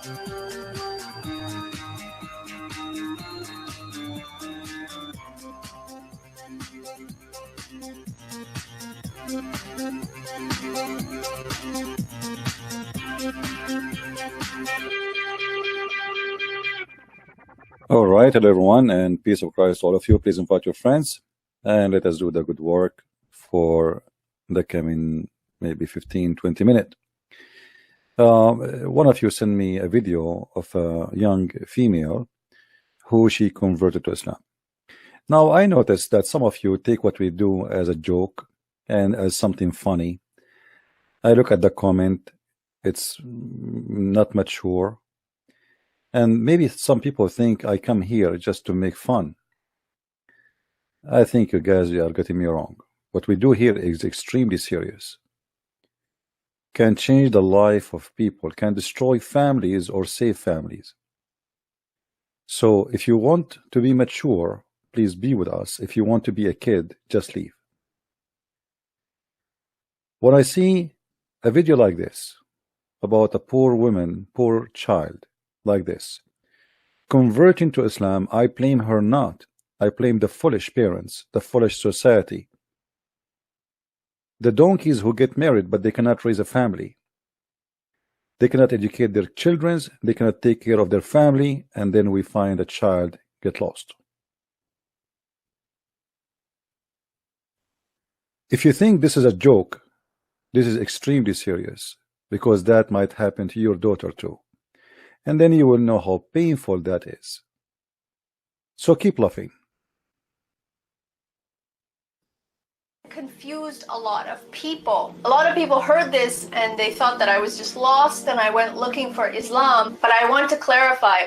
All right, hello everyone, and peace of Christ to all of you. Please invite your friends, and let us do the good work for the coming maybe 15-20 minutes. One of you sent me a video of a young female who she converted to Islam. Now, I noticed that some of you take what we do as a joke and as something funny. I look at the comment, it's not mature. And maybe some people think I come here just to make fun. I think you guys are getting me wrong. What we do here is extremely serious. Can change the life of people, can destroy families or save families. So if you want to be mature, please be with us. If you want to be a kid, just leave. When I see a video like this about a poor woman, poor child, like this, converting to Islam, I blame her not. I blame the foolish parents, the foolish society, the donkeys who get married but they cannot raise a family. They cannot educate their children, they cannot take care of their family, and then we find a child get lost. If you think this is a joke, this is extremely serious, because that might happen to your daughter too. And then you will know how painful that is. So keep laughing. Confused a lot of people. A lot of people heard this and they thought that I was just lost and I went looking for Islam. But I want to clarify,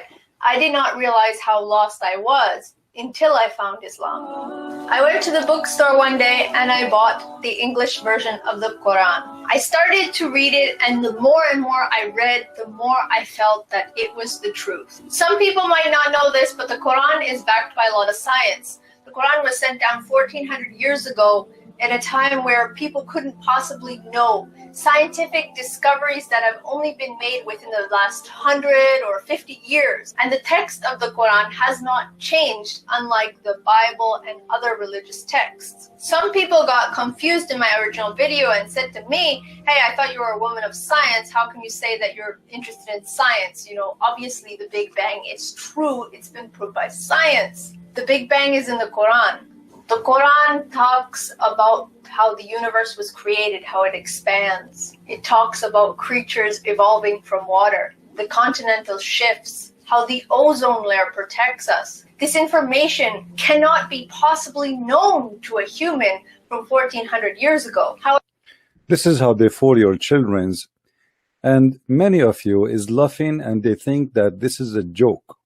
I did not realize how lost I was until I found Islam. I went to the bookstore one day and I bought the English version of the Quran. I started to read it, and the more and more I read, the more I felt that it was the truth. Some people might not know this, but the Quran is backed by a lot of science. The Quran was sent down 1400 years ago at a time where people couldn't possibly know scientific discoveries that have only been made within the last 100 or 50 years. And the text of the Quran has not changed, unlike the Bible and other religious texts. Some people got confused in my original video and said to me, hey, I thought you were a woman of science. How can you say that you're interested in science? You know, obviously the Big Bang is true. It's been proved by science. The Big Bang is in the Quran. The Quran talks about how the universe was created, how it expands. It talks about creatures evolving from water, the continental shifts, how the ozone layer protects us. This information cannot be possibly known to a human from 1400 years ago. This is how they fool your children, and many of you is laughing and they think that this is a joke.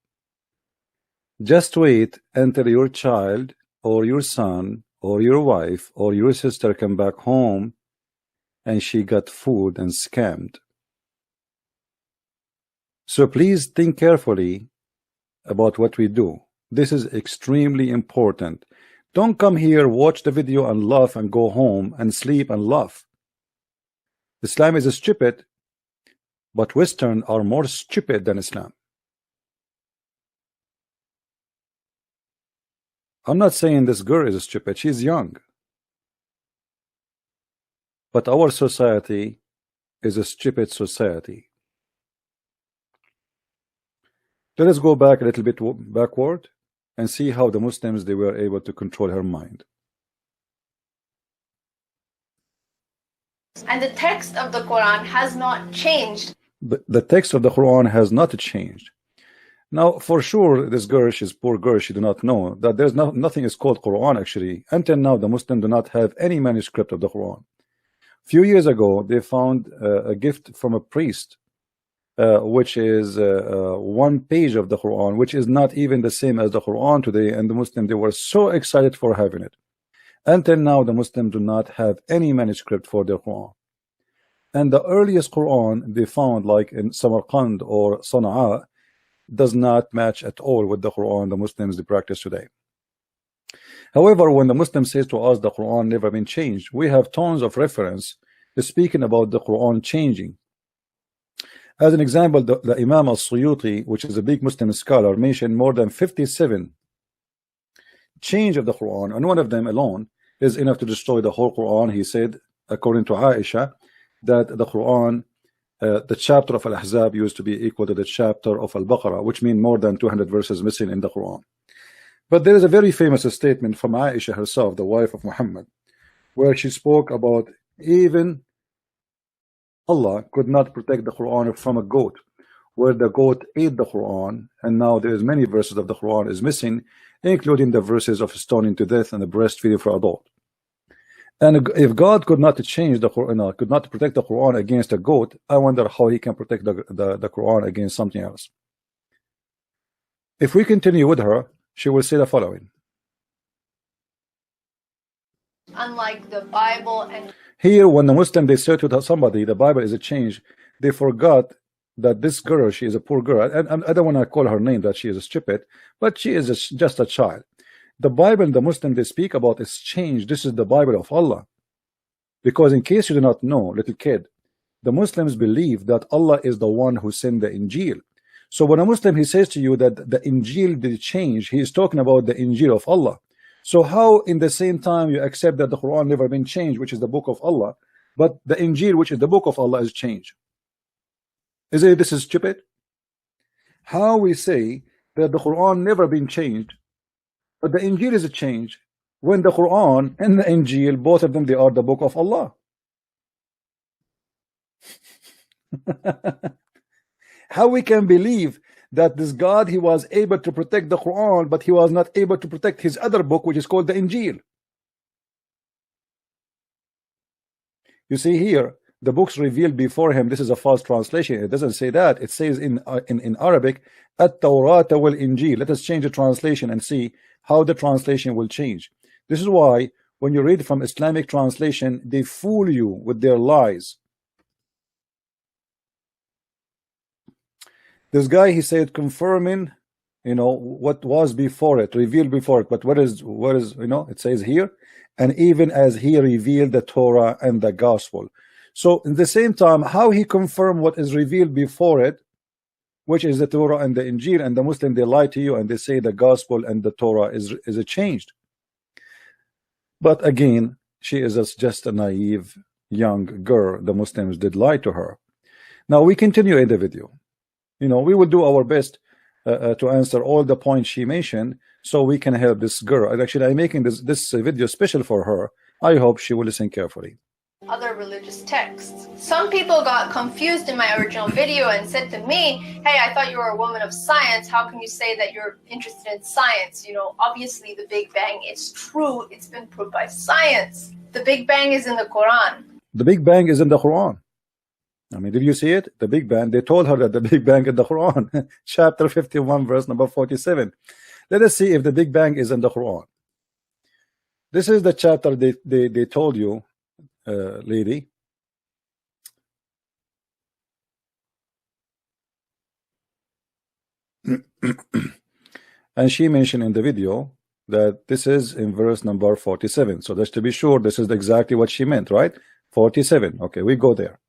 Just wait until your child or your son or your wife or your sister come back home and she got fooled and scammed. So please think carefully about what we do. This is extremely important. Don't come here, watch the video and laugh and go home and sleep and laugh. Islam is stupid, but Western are more stupid than Islam. I'm not saying this girl is stupid, she's young. But our society is a stupid society. Let us go back a little bit backward and see how the Muslims, they were able to control her mind. And the text of the Quran has not changed. The text of the Quran has not changed. Now, for sure, this girl, she's poor girl, she do not know that there's nothing is called Quran actually. Until now, the Muslims do not have any manuscript of the Quran. A few years ago, they found a gift from a priest, which is one page of the Quran, which is not even the same as the Quran today, and the Muslims, they were so excited for having it. Until now, the Muslims do not have any manuscript for their Quran. And the earliest Quran they found, like in Samarkand or Sana'a, does not match at all with the Quran the Muslims they practice today. However, when the Muslim says to us the Quran never been changed, we have tons of reference speaking about the Quran changing. As an example, the Imam al-Suyuti, which is a big Muslim scholar, mentioned more than 57 change of the Quran, and one of them alone is enough to destroy the whole Quran. He said, according to Aisha, that the Quran, the chapter of Al-Ahzab used to be equal to the chapter of Al-Baqarah, which means more than 200 verses missing in the Quran. But there is a very famous statement from Aisha herself, the wife of Muhammad, where she spoke about even Allah could not protect the Quran from a goat, where the goat ate the Quran, and now there is many verses of the Quran is missing, including the verses of stoning to death and the breastfeeding for adult. And if God could not change the Quran, could not protect the Quran against a goat, I wonder how he can protect the Quran against something else. If we continue with her, she will say the following. Unlike the Bible and here, when the Muslim they say to somebody the Bible is a change, they forgot that this girl, she is a poor girl, and I don't want to call her name that she is stupid, but she is just a child. The Bible the Muslim they speak about is change. This is the Bible of Allah. Because in case you do not know, little kid, the Muslims believe that Allah is the one who sent the Injil. So when a Muslim he says to you that the Injil did change, he is talking about the Injil of Allah. So how in the same time you accept that the Quran never been changed, which is the book of Allah, but the Injil, which is the book of Allah, is changed? This is stupid? How we say that the Quran never been changed, but the Injil is a change, when the Quran and the Injil, both of them, they are the book of Allah. How we can believe that this God, he was able to protect the Quran, but he was not able to protect his other book, which is called the Injil? You see here, the books revealed before him, this is a false translation. It doesn't say that. It says in Arabic, At-Tawrat wal Injil. Let us change the translation and see how the translation will change. This is why when you read from Islamic translation, they fool you with their lies. This guy, he said, confirming, what was before it, revealed before it. But what is, it says here, and even as he revealed the Torah and the gospel. So in the same time, how he confirmed what is revealed before it, which is the Torah and the Injil, and the Muslim, they lie to you and they say the gospel and the Torah is changed. But again, she is just a naive young girl. The Muslims did lie to her. Now we continue in the video. We will do our best to answer all the points she mentioned, so we can help this girl. And actually, I'm making this video special for her. I hope she will listen carefully. Other religious texts. Some people got confused in my original video and said to me, hey, I thought you were a woman of science. How can you say that you're interested in science? Obviously the Big Bang is true. It's been proved by science. The Big Bang is in the Quran. The Big Bang is in the Quran. I mean, did you see it? The Big Bang. They told her that the Big Bang in the Quran. Chapter 51, verse number 47. Let us see if the Big Bang is in the Quran. This is the chapter they told you, lady. And she mentioned in the video that this is in verse number 47. So just to be sure, this is exactly what she meant, right? 47. Okay, we go there.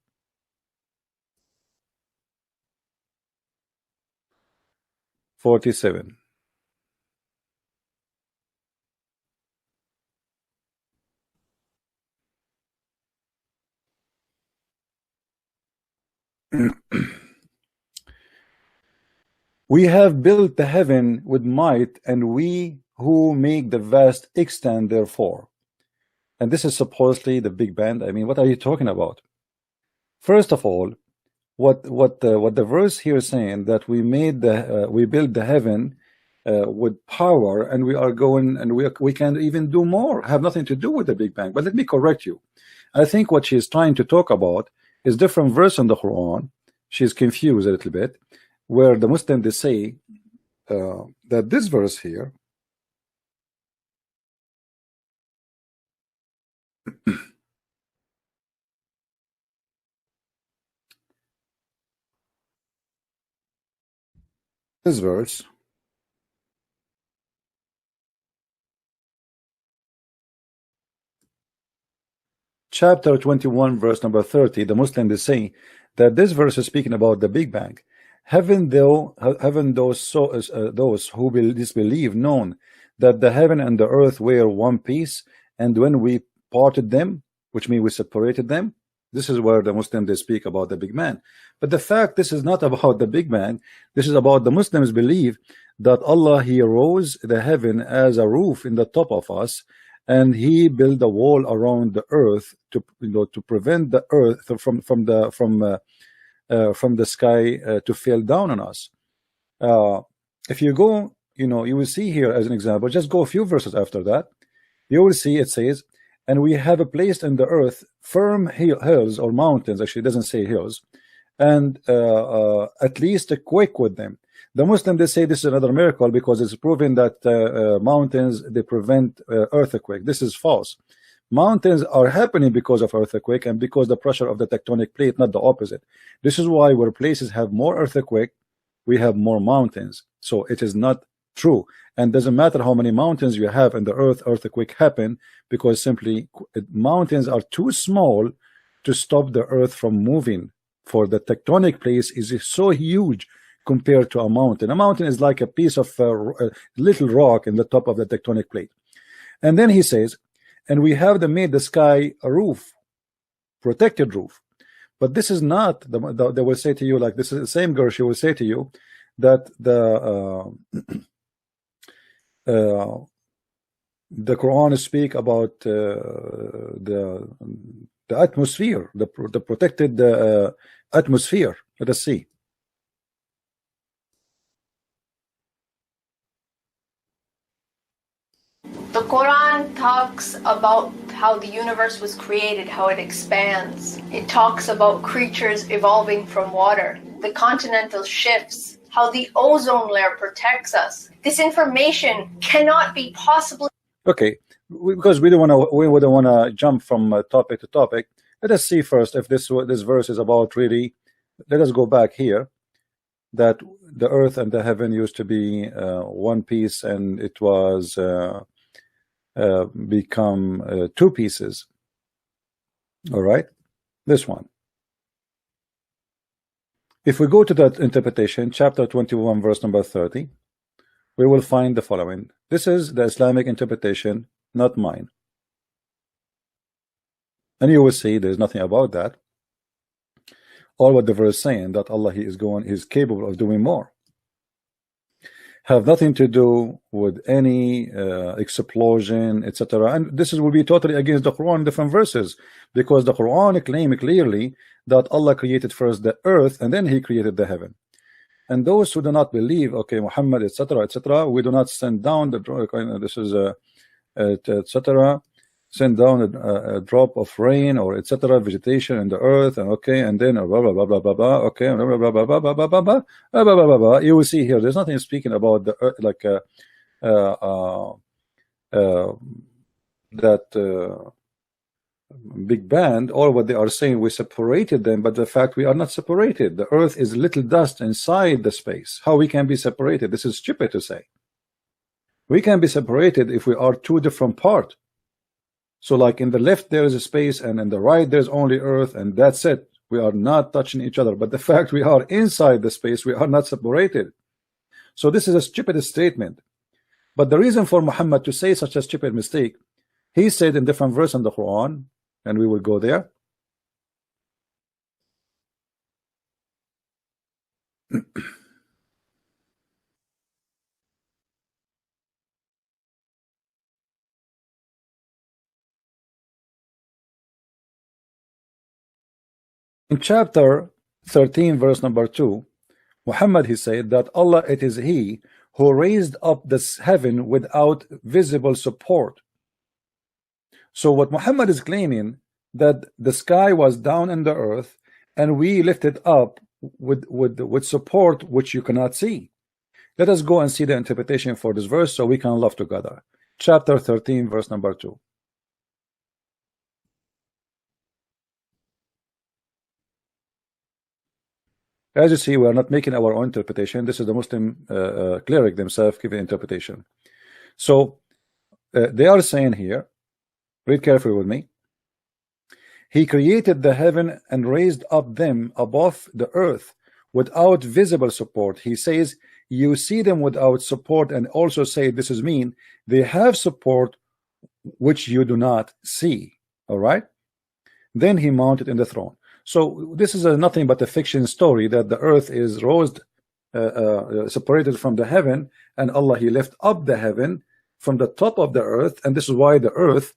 47. We have built the heaven with might, and we who make the vast extent therefore. And this is supposedly the Big Bang. I mean, what are you talking about? First of all, what the verse here is saying, that we build the heaven with power, and we are going, and we can even do more, have nothing to do with the Big Bang. But let me correct you. I think what she is trying to talk about is different verse in the Quran. She's confused a little bit, where the Muslim they say that this verse here this verse chapter 21 verse number 30, the Muslim is saying that this verse is speaking about the Big Bang. Haven't those who disbelieve known that the heaven and the earth were one piece, and when we parted them, which means we separated them? This is where the Muslims they speak about the Big Bang. But the fact this is not about the Big Bang. This is about the Muslims believe that Allah, he rose the heaven as a roof in the top of us, and he built a wall around the earth to to prevent the earth from the sky to fall down on us. If you go, you will see here as an example, just go a few verses after that, you will see it says, and we have placed in the earth firm hills or mountains, actually it doesn't say hills, and at least a quake with them. The Muslims they say this is another miracle because it's proven that mountains they prevent earthquake. This is false. Mountains are happening because of earthquake and because the pressure of the tectonic plate, not the opposite. This is why where places have more earthquake, we have more mountains. So it is not true, and doesn't matter how many mountains you have in the earth, earthquake happen because simply mountains are too small to stop the earth from moving. For the tectonic place is so huge compared to a mountain. A mountain is like a piece of a little rock in the top of the tectonic plate. And then he says, and we have made the sky a roof, protected roof. But this is not they will say to you, like this is the same girl, she will say to you that the Quran speak about the atmosphere, the protected atmosphere. Let us see. The Quran talks about how the universe was created, how it expands. It talks about creatures evolving from water, the continental shifts, how the ozone layer protects us. This information cannot be possibly... Okay, because we wouldn't want to jump from topic to topic. Let us see first if this verse is about really. Let us go back here, that the earth and the heaven used to be one piece, and it was become two pieces. All right, this one. If we go to that interpretation, chapter 21 verse number 30, we will find the following. This is the Islamic interpretation, not mine. And you will see there's nothing about that. All what the verse saying that Allah is capable of doing more. Have nothing to do with any explosion, etc. And this will be totally against the Quran in different verses, because the Quran claims clearly that Allah created first the earth and then he created the heaven. And those who do not believe, okay, Muhammad, etc., we do not send down the this is etc. Send down a drop of rain or etc. vegetation in the earth, and okay, and then blah blah blah blah blah blah. Okay, blah blah blah blah blah blah blah blah blah blah blah blah. You will see here. There's nothing speaking about the earth, like that Big Bang. Or what they are saying, we separated them, but the fact we are not separated. The earth is little dust inside the space. How we can be separated? This is stupid to say. We can be separated if we are two different parts. So like in the left there is a space, and in the right there's only earth, and that's it. We are not touching each other. But the fact we are inside the space, we are not separated. So this is a stupid statement. But the reason for Muhammad to say such a stupid mistake, he said in different verse in the Quran, and we will go there. In chapter 13 verse number 2, Muhammad he said that Allah, it is he who raised up this heaven without visible support. So what Muhammad is claiming, that the sky was down in the earth and we lifted up with support which you cannot see. Let us go and see the interpretation for this verse so we can love together. Chapter 13 verse number 2. As you see, we are not making our own interpretation. This is the Muslim cleric themselves giving interpretation. So they are saying here, read carefully with me. He created the heaven and raised up them above the earth without visible support. He says, you see them without support, and also say, this is mean, they have support which you do not see. All right. Then he mounted in the throne. So this is nothing but a fiction story that the earth is raised, separated from the heaven, and Allah, he left up the heaven from the top of the earth, and this is why the earth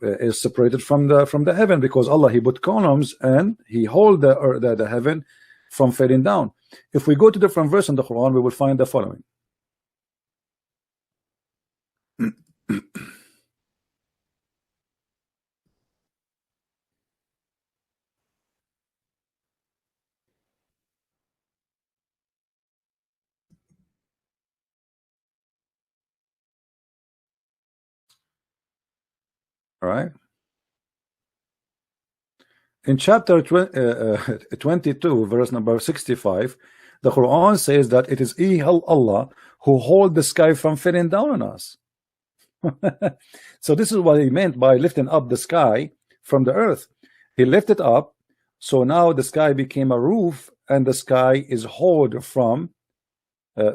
is separated from the heaven, because Allah, he put columns and he hold the heaven from falling down. If we go to different verse in the Quran, we will find the following. All right. In chapter 22, verse number 65, the Quran says that it is Allah who hold the sky from falling down on us. So this is what he meant by lifting up the sky from the earth. He lifted up, so now the sky became a roof, and the sky is held from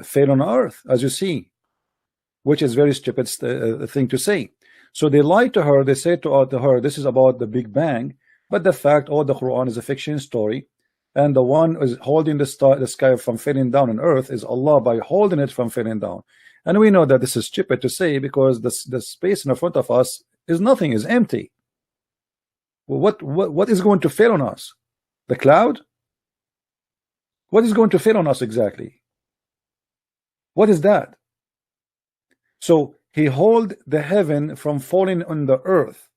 fail on earth, as you see, which is very stupid thing to say. So they lied to her. They said to her, this is about the Big Bang, but the fact, the Quran is a fiction story, and the one who is holding the sky from falling down on earth is Allah by holding it from falling down. And we know that this is stupid to say, because the space in front of us is nothing, is empty. Well, what is going to fail on us? The cloud? What is going to fail on us exactly? What is that? So he hold the heaven from falling on the earth,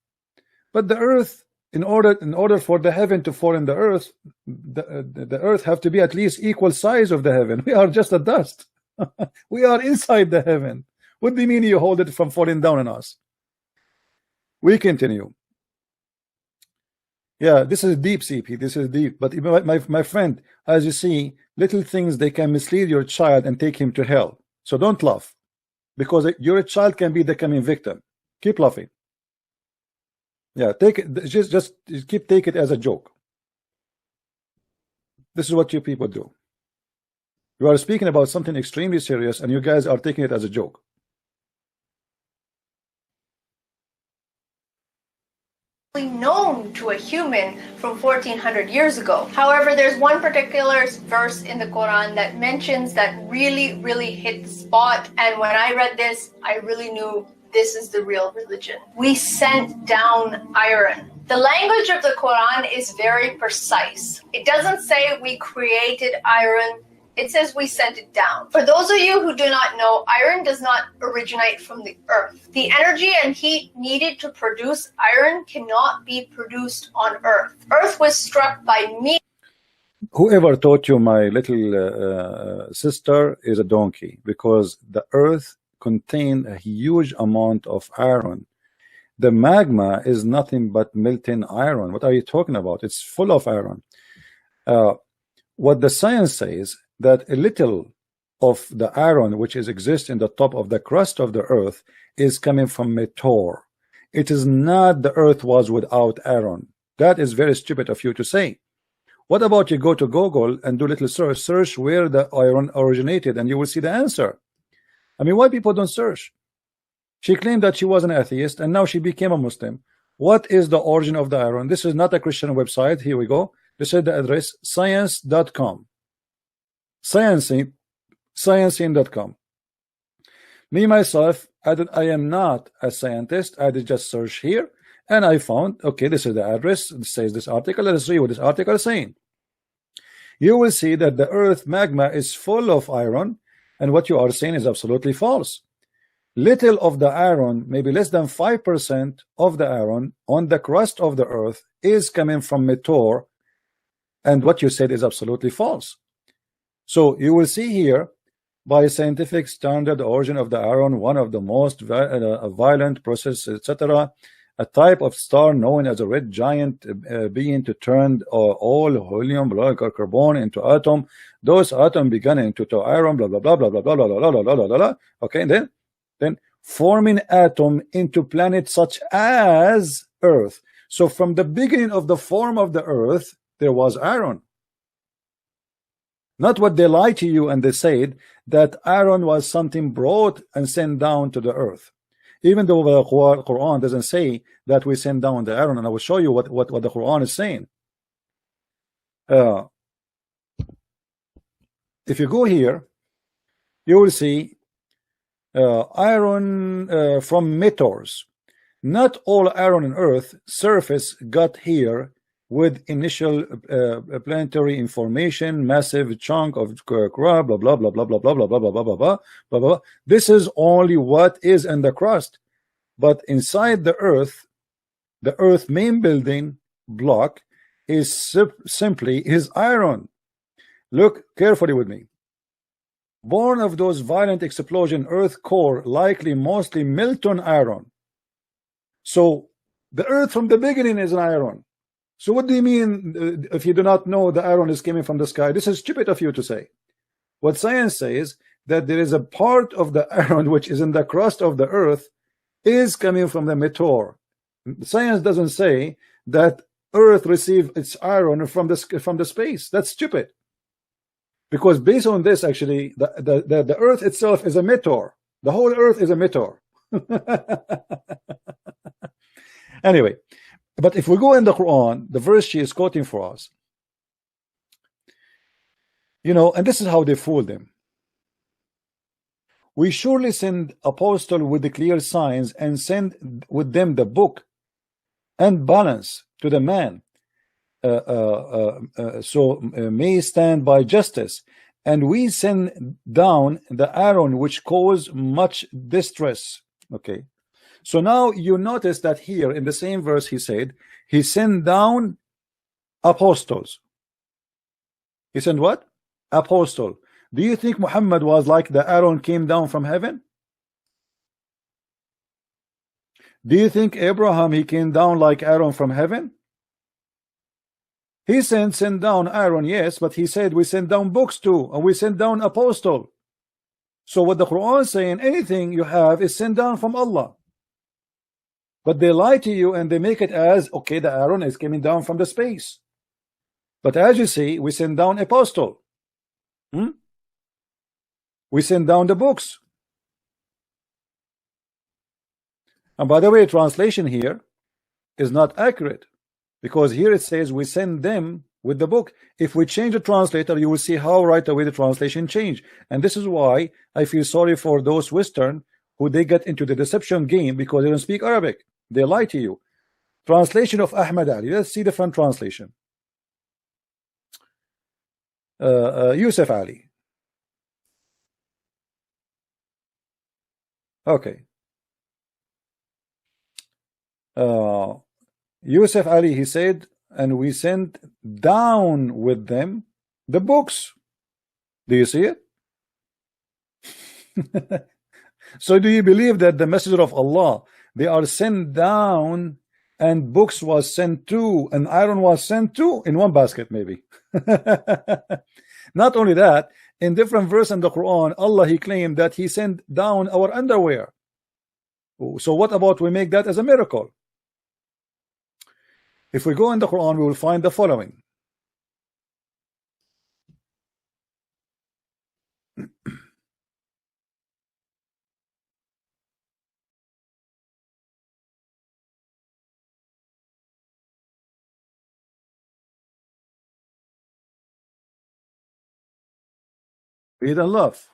but the earth, in order for the heaven to fall in the earth, the earth have to be at least equal size of the heaven. We are just a dust. We are inside the heaven. What do you mean you hold it from falling down on us? We continue. Yeah, this is deep, CP. This is deep. But my friend, as you see, little things, they can mislead your child and take him to hell. So don't laugh, because your child can be the coming victim. Keep laughing. Yeah, take it. Just take it as a joke. This is what you people do. You are speaking about something extremely serious, and you guys are taking it as a joke. Known to a human from 1400 years ago. However, there's one particular verse in the Quran that mentions that really hit the spot, and when I read this, I really knew this is the real religion. We sent down iron. The language of the Quran is very precise. It doesn't say we created iron. It says we sent it down. For those of you who do not know, iron does not originate from the earth. The energy and heat needed to produce iron cannot be produced on earth. Earth was struck by me. Whoever taught you, my little sister, is a donkey, because the earth contained a huge amount of iron. The magma is nothing but melting iron. What are you talking about? It's full of iron. What the science says, that a little of the iron which exists in the top of the crust of the earth is coming from meteor. It is not the earth was without iron. That is very stupid of you to say. What about you go to Google and do little search where the iron originated, and you will see the answer. I mean, why people don't search? She claimed that she was an atheist, and now she became a Muslim. What is the origin of the iron? This is not a Christian website. Here we go. This is the address, science.com. Sciencing.com. Me myself, I am not a scientist. I did just search here, and I found, okay, this is the address. It says this article. Let us read what this article is saying. You will see that the earth magma is full of iron, and what you are saying is absolutely false. Little of the iron, maybe less than 5% of the iron on the crust of the earth is coming from meteor, and what you said is absolutely false. So you will see here, by scientific standard, the origin of the iron, one of the most violent process, etc., a type of star known as a red giant being to turn all helium, carbon into atom. Those atoms began into iron, blah blah blah blah blah blah blah blah blah blah blah. Okay, then forming atom into planets such as Earth. So from the beginning of the form of the earth, there was Aaron. Not what they lie to you and they said that Aaron was something brought and sent down to the earth. Even though the Quran doesn't say that we send down the Aaron, and I will show you what the Quran is saying. If you go here, you will see iron from meteors. Not all iron on earth surface got here with initial planetary information, massive chunk of crab, blah blah blah blah blah blah blah blah blah blah blah blah blah. This is only what is in the crust, but inside the earth main building block is simply iron. Look carefully with me. Born of those violent explosion, earth core likely mostly molten iron. So the earth from the beginning is an iron. So what do you mean if you do not know the iron is coming from the sky? This is stupid of you to say. What science says that there is a part of the iron which is in the crust of the earth is coming from the meteor. Science doesn't say that earth receives its iron from the space. That's stupid. Because based on this, actually, the earth itself is a meteor. The whole earth is a meteor. Anyway, but if we go in the Quran, the verse she is quoting for us, you know, and this is how they fooled him. We surely send apostle with the clear signs and send with them the book and balance to the man, so may stand by justice, and we send down the iron which cause much distress. Okay, so now you notice that here in the same verse he said he sent down apostles. He sent what? Apostle. Do you think Muhammad was like the iron came down from heaven? Do you think Abraham he came down like Aaron from heaven? He sent down Aaron, yes, but he said we send down books too, and we send down apostle. So what the Quran is saying, anything you have is sent down from Allah. But they lie to you and they make it as okay, the Aaron is coming down from the space. But as you see, we send down apostle. We send down the books. And by the way, translation here is not accurate, because here it says we send them with the book. If we change the translator, you will see how right away the translation changed. And this is why I feel sorry for those Western who they get into the deception game because they don't speak Arabic. They lie to you. Translation of Ahmad Ali. Let's see the front translation. Yusuf Ali. Okay. Yusuf Ali, he said, and we sent down with them the books. Do you see it? So do you believe that the messenger of Allah, they are sent down and books was sent to and iron was sent to in one basket maybe? Not only that, in different verse in the Quran, Allah he claimed that he sent down our underwear. So what about we make that as a miracle? If we go in the Quran, we will find the following. Read and love.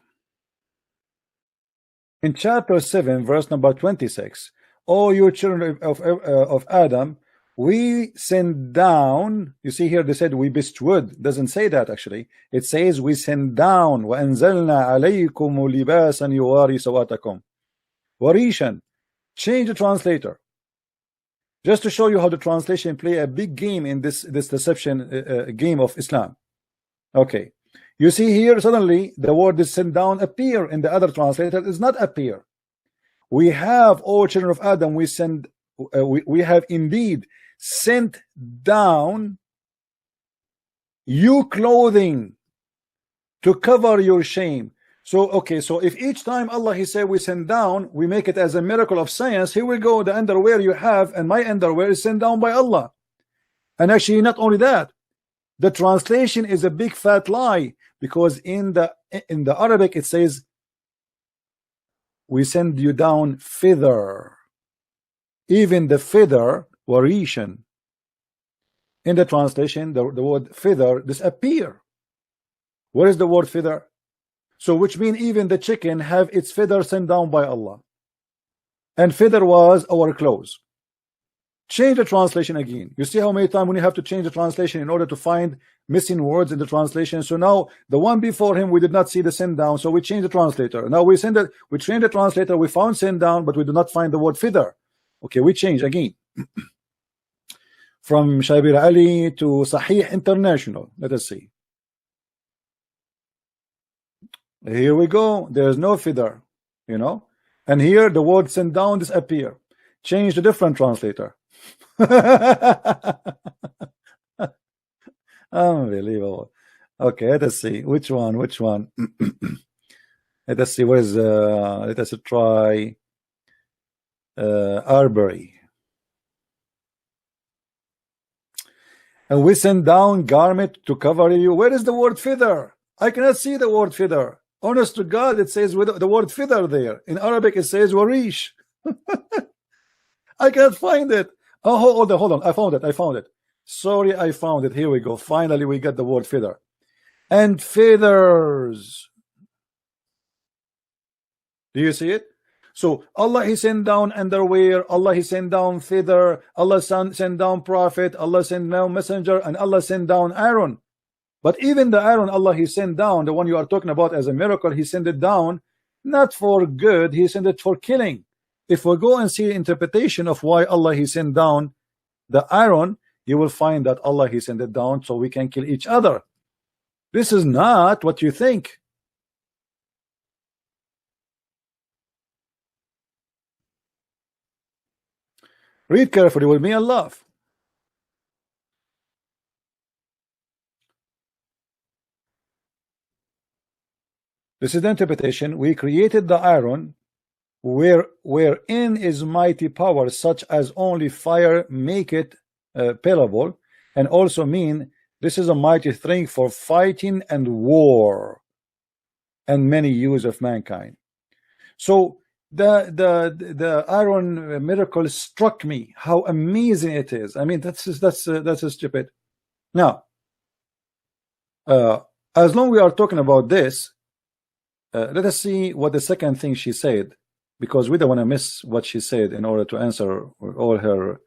In chapter 7, verse number 26, O you children of Adam, we send down. You see here they said we bestowed. Doesn't say that actually. It says we send down. وَأَنزَلْنَا عَلَيْكُمُ لِبَاسًا يُوَارِي سَوَاتَكُمْ. Warishan. Change the translator. Just to show you how the translation play a big game in this deception game of Islam. Okay. You see here suddenly the word is sent down appear in the other translator. It does not appear. We have, O children of Adam, we send we have indeed sent down you clothing to cover your shame. So okay, so if each time Allah He said we send down, we make it as a miracle of science. Here we go, the underwear you have and my underwear is sent down by Allah. And actually, not only that, the translation is a big fat lie, because in the Arabic it says we send you down feather. Even the feather, warishan, in the translation the word feather disappear. Where is the word feather? So which means even the chicken have its feather sent down by Allah, and feather was our clothes. Change the translation again. You see how many times when you have to change the translation in order to find missing words in the translation. So now the one before him we did not see the send down, so we change the translator. Now we change the translator, we found send down, but we do not find the word feather. Okay, we change again. From Shabir Ali to Sahih International. Let us see. Here we go. There's no feather, you know, and here the word send down disappear. Change the different translator. Unbelievable. Okay, let us see which one. Let us see. What is let us try Arbery. And we send down garment to cover you. Where is the word feather? I cannot see the word feather. Honest to God, it says with the word feather there. In Arabic, it says warish. I can't find it. Oh, hold on. I found it. Sorry, I found it. Here we go. Finally, we got the word feather. And feathers. Do you see it? So Allah He sent down underwear, Allah He sent down feather, Allah sent down prophet, Allah sent down messenger, and Allah sent down Aaron. But even the Aaron Allah He sent down, the one you are talking about as a miracle, He sent it down not for good, He sent it for killing. If we go and see interpretation of why Allah He sent down the Aaron, you will find that Allah He sent it down so we can kill each other. This is not what you think. Read carefully with me and laugh. This is the interpretation. We created the iron wherein is mighty power, such as only fire make it payable, and also mean this is a mighty thing for fighting and war and many use of mankind. So the iron miracle struck me how amazing it is. I mean, that's stupid. Now as long we are talking about this, let us see what the second thing she said, because we don't want to miss what she said in order to answer all her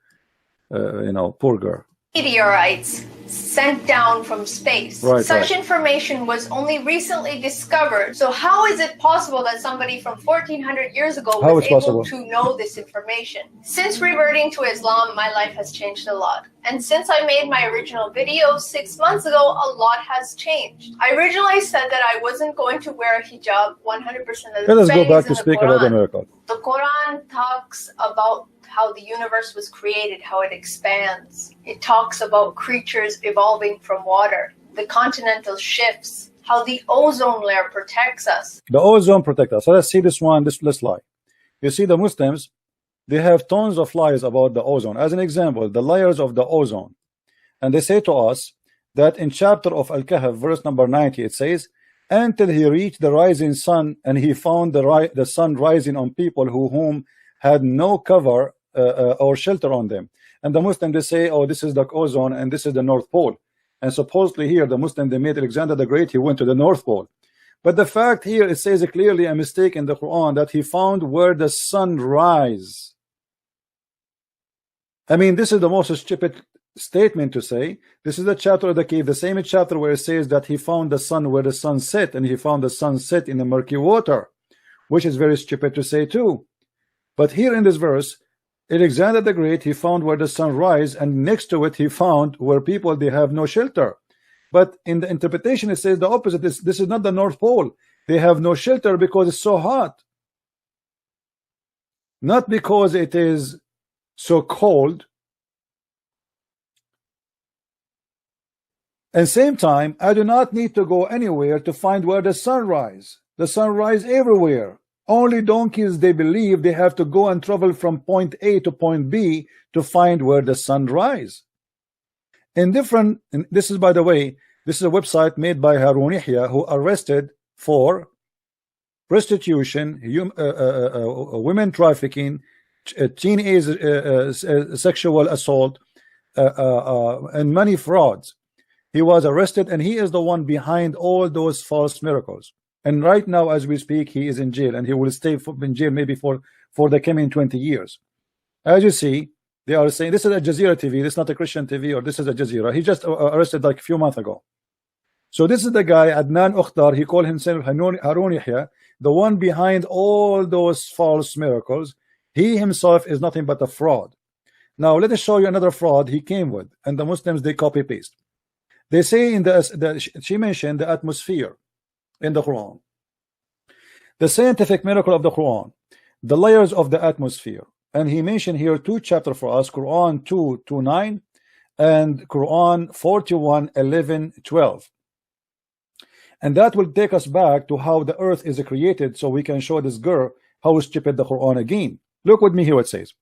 poor girl. Meteorites sent down from space. Such information was only recently discovered. So how is it possible that somebody from 1400 years ago was able to know this information? Since reverting to Islam, my life has changed a lot. And since I made my original video 6 months ago, a lot has changed. I originally said that I wasn't going to wear a hijab 100% of the time. Let us go back to speak about the miracle. The Quran talks about how the universe was created, how it expands. It talks about creatures evolving from water, the continental shifts, how the ozone layer protects us. The ozone protects us. So let's see this one, this lie. You see, the Muslims, they have tons of lies about the ozone. As an example, the layers of the ozone. And they say to us that in chapter of Al-Kahf, verse number 90, it says, until he reached the rising sun, and he found the sun rising on people whom had no cover or shelter on them. And the Muslim, they say, oh, this is the ozone and this is the North Pole. And supposedly here the Muslim, they made Alexander the Great, he went to the North Pole. But the fact here, it says clearly a mistake in the Quran that he found where the sun rise. I mean, this is the most stupid statement to say. This is the chapter of the cave, the same chapter where it says that he found the sun where the sun set, and he found the sun set in the murky water, which is very stupid to say too. But here in this verse, Alexander the Great, he found where the sun rise, and next to it he found where people, they have no shelter. But in the interpretation it says the opposite. This is not the North Pole. They have no shelter because it's so hot, not because it is so cold. And same time, I do not need to go anywhere to find where the sun rise. the sun rise everywhere. Only donkeys, they believe they have to go and travel from point A to point B to find where the sun rise. In different, and this is, by the way, this is a website made by Harun Yahya, who arrested for prostitution, women trafficking, teenage sexual assault, and many frauds. He was arrested, and he is the one behind all those false miracles. And right now, as we speak, he is in jail, and he will stay in jail maybe for the coming 20 years. As you see, they are saying this is a Jazeera TV. This is not a Christian TV, or this is a Jazeera. He just arrested like a few months ago. So this is the guy, Adnan Ukhtar. He called himself Harun Yahya, the one behind all those false miracles. He himself is nothing but a fraud. Now let us show you another fraud he came with, and the Muslims, they copy paste. They say in she mentioned the atmosphere in the Quran, the scientific miracle of the Quran, the layers of the atmosphere, and he mentioned here two chapters for us: Quran 2:9 and Quran 41:11-12. And that will take us back to how the earth is created, so we can show this girl how stupid the Quran again. Look with me here. It says,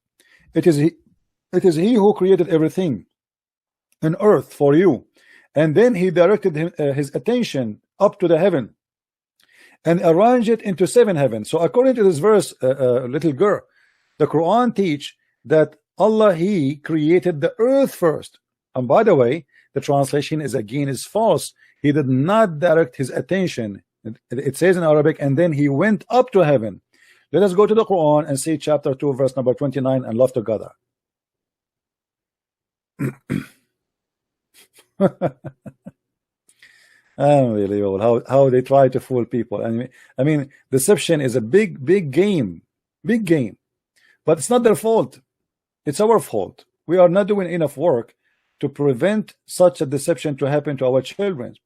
it is he who created everything on earth for you, and then he directed his attention up to the heaven and arranged it into 7 heavens. So according to this verse, little girl, the Quran teach that Allah, he created the earth first. And by the way, the translation is false. He did not direct his attention. It says in Arabic, and then he went up to heaven. Let us go to the Quran and see chapter 2, verse number 29, and love together. Unbelievable how they try to fool people. I mean, deception is a big game, but it's not their fault. It's our fault. We are not doing enough work to prevent such a deception to happen to our children.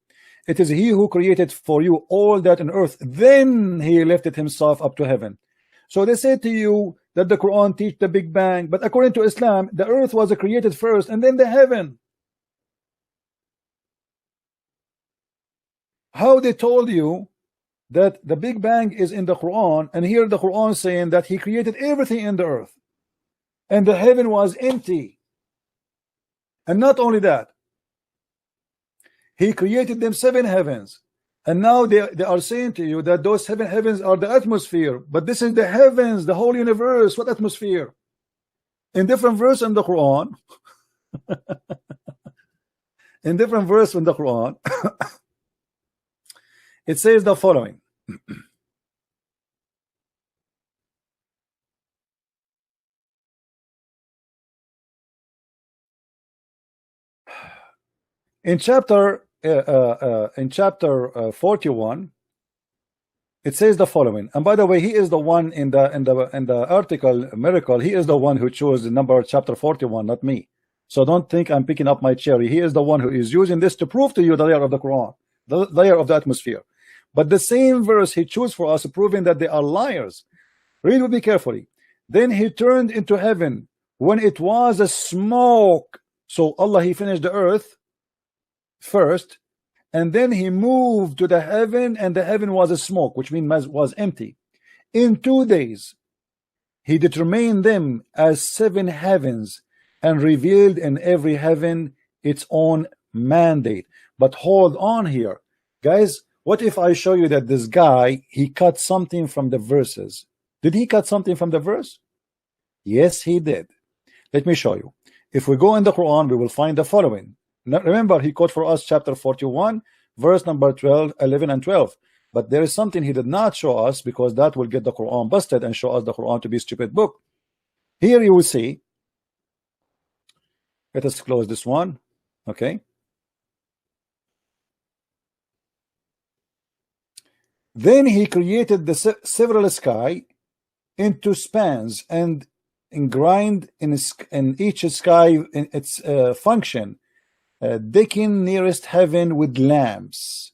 It is he who created for you all that on earth, then he lifted himself up to heaven. So they say to you that the Quran teach the Big Bang, but according to Islam, the earth was created first and then the heaven. How they told you that the Big Bang is in the Quran, and here the Quran saying that he created everything in the earth and the heaven was empty. And not only that, he created them 7 heavens, and now they are saying to you that those 7 heavens are the atmosphere, but this is the heavens, the whole universe. What atmosphere? In different verse in the Quran, in different verse in the Quran, it says the following. In chapter 41, it says the following. And by the way, he is the one in the article miracle. He is the one who chose the number chapter 41, not me. So don't think I'm picking up my cherry. He is the one who is using this to prove to you the layer of the Quran, the layer of the atmosphere. But the same verse he chose for us, proving that they are liars. Read with me carefully. Then he turned into heaven when it was a smoke. So Allah, he finished the earth first, and then he moved to the heaven, and the heaven was a smoke, which means was empty. In 2 days he determined them as 7 heavens and revealed in every heaven its own mandate. But hold on here, guys. What if I show you that this guy, he cut something from the verses? Did he cut something from the verse? Yes, he did. Let me show you. If we go in the Quran, we will find the following. Now, remember, he quote for us chapter 41, verse number 12, 11 and 12. But there is something he did not show us, because that will get the Quran busted and show us the Quran to be a stupid book. Here you will see. Let us close this one. Okay. Then he created the several sky into spans and grind in each sky in its function, decking nearest heaven with lamps.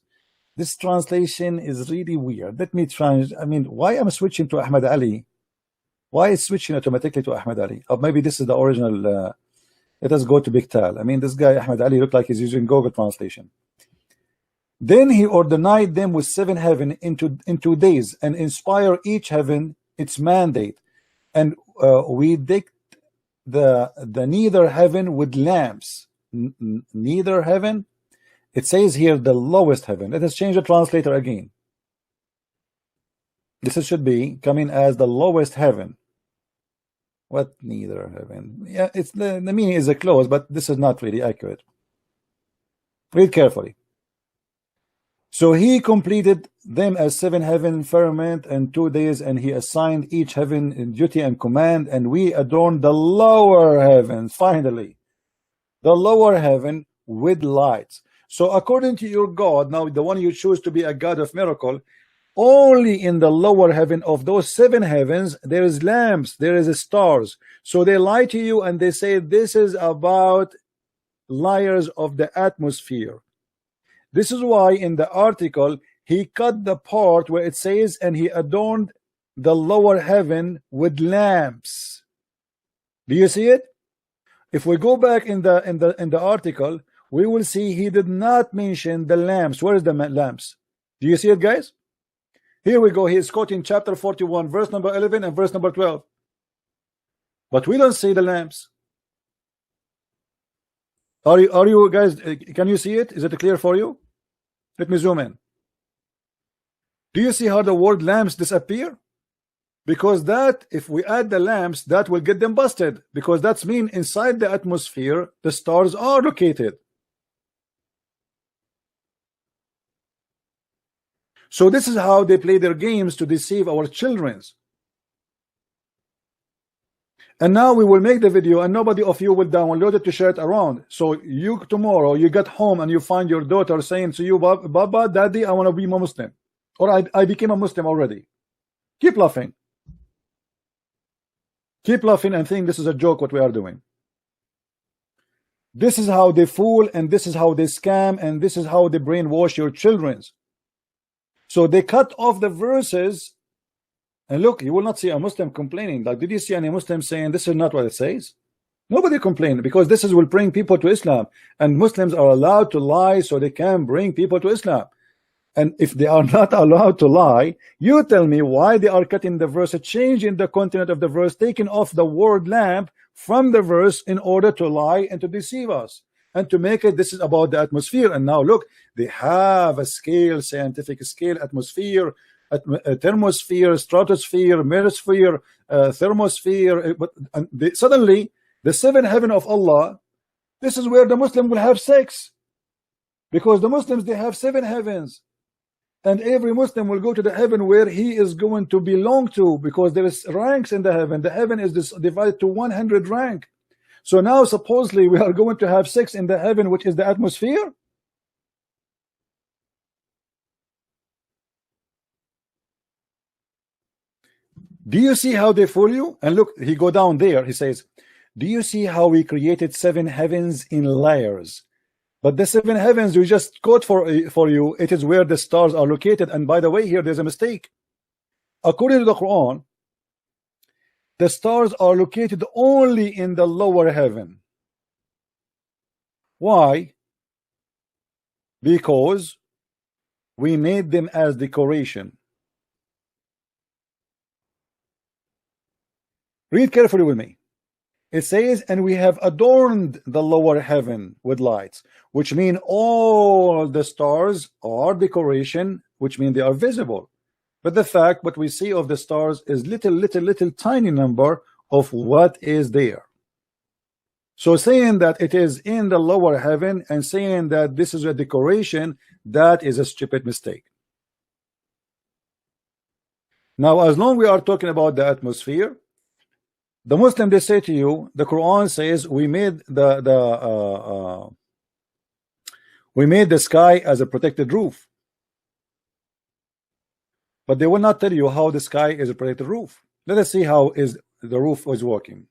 This translation is really weird. Let me try. I mean, why am I switching to Ahmad Ali? Why is switching automatically to Ahmad Ali? Or maybe this is the original. Let us go to Big Tal. I mean, this guy Ahmad Ali looked like he's using Google translation. Then he ordained them with 7 heaven in 2 days, and inspire each heaven its mandate. And we dict the neither heaven with lamps. Neither heaven, it says here the lowest heaven. Let us change the translator again. This should be coming as the lowest heaven. What neither heaven? Yeah, it's the meaning is a close, but this is not really accurate. Read carefully. So he completed them as 7 heaven firmament in 2 days, and he assigned each heaven in duty and command, and we adorned the lower heaven, finally, the lower heaven with lights. So according to your God, now the one you choose to be a God of miracle, only in the lower heaven of those 7 heavens there is lamps, there is stars. So they lie to you and they say this is about layers of the atmosphere. This is why in the article he cut the part where it says and he adorned the lower heaven with lamps. Do you see it? If we go back in the article, we will see he did not mention the lamps. Where is the lamps? Do you see it, guys? Here we go. He is quoting chapter 41, verse number 11 and verse number 12. But we don't see the lamps. Are you guys, can you see it? Is it clear for you? Let me zoom in. Do you see how the word lamps disappear? Because that, if we add the lamps, that will get them busted, because that's mean inside the atmosphere the stars are located. So this is how they play their games to deceive our children. And now we will make the video and nobody of you will download it to share it around. So you tomorrow you get home and you find your daughter saying to you, Baba, Daddy, I want to be a Muslim, or I became a Muslim already. Keep laughing. Keep laughing and think this is a joke what we are doing. This is how they fool, and this is how they scam, and this is how they brainwash your children. So they cut off the verses. And look, you will not see a Muslim complaining. Like, did you see any Muslim saying this is not what it says? Nobody complained, because this is will bring people to Islam, and Muslims are allowed to lie so they can bring people to Islam. And if they are not allowed to lie, you tell me why they are cutting the verse, changing the content of the verse, taking off the word lamp from the verse in order to lie and to deceive us and to make it this is about the atmosphere. And now look, they have a scale, scientific scale, atmosphere, thermosphere, stratosphere, mesosphere, thermosphere, but suddenly the 7 heaven of Allah, this is where the Muslim will have sex, because the Muslims, they have 7 heavens, and every Muslim will go to the heaven where he is going to belong to, because there is ranks in the heaven. The heaven is divided to 100 rank. So now supposedly we are going to have sex in the heaven, which is the atmosphere. Do you see how they fool you? And look, he go down there, he says, do you see how we created 7 heavens in layers? But the 7 heavens we just quote for you, it is where the stars are located. And by the way, here there's a mistake. According to the Quran, the stars are located only in the lower heaven. Why? Because we made them as decoration. Read carefully with me. It says, and we have adorned the lower heaven with lights, which mean all the stars are decoration, which mean they are visible. But the fact what we see of the stars is little tiny number of what is there. So saying that it is in the lower heaven and saying that this is a decoration, that is a stupid mistake. Now, as long as we are talking about the atmosphere, the Muslim, they say to you, the Quran says we made the sky as a protected roof, but they will not tell you how the sky is a protected roof. Let us see how is the roof is working.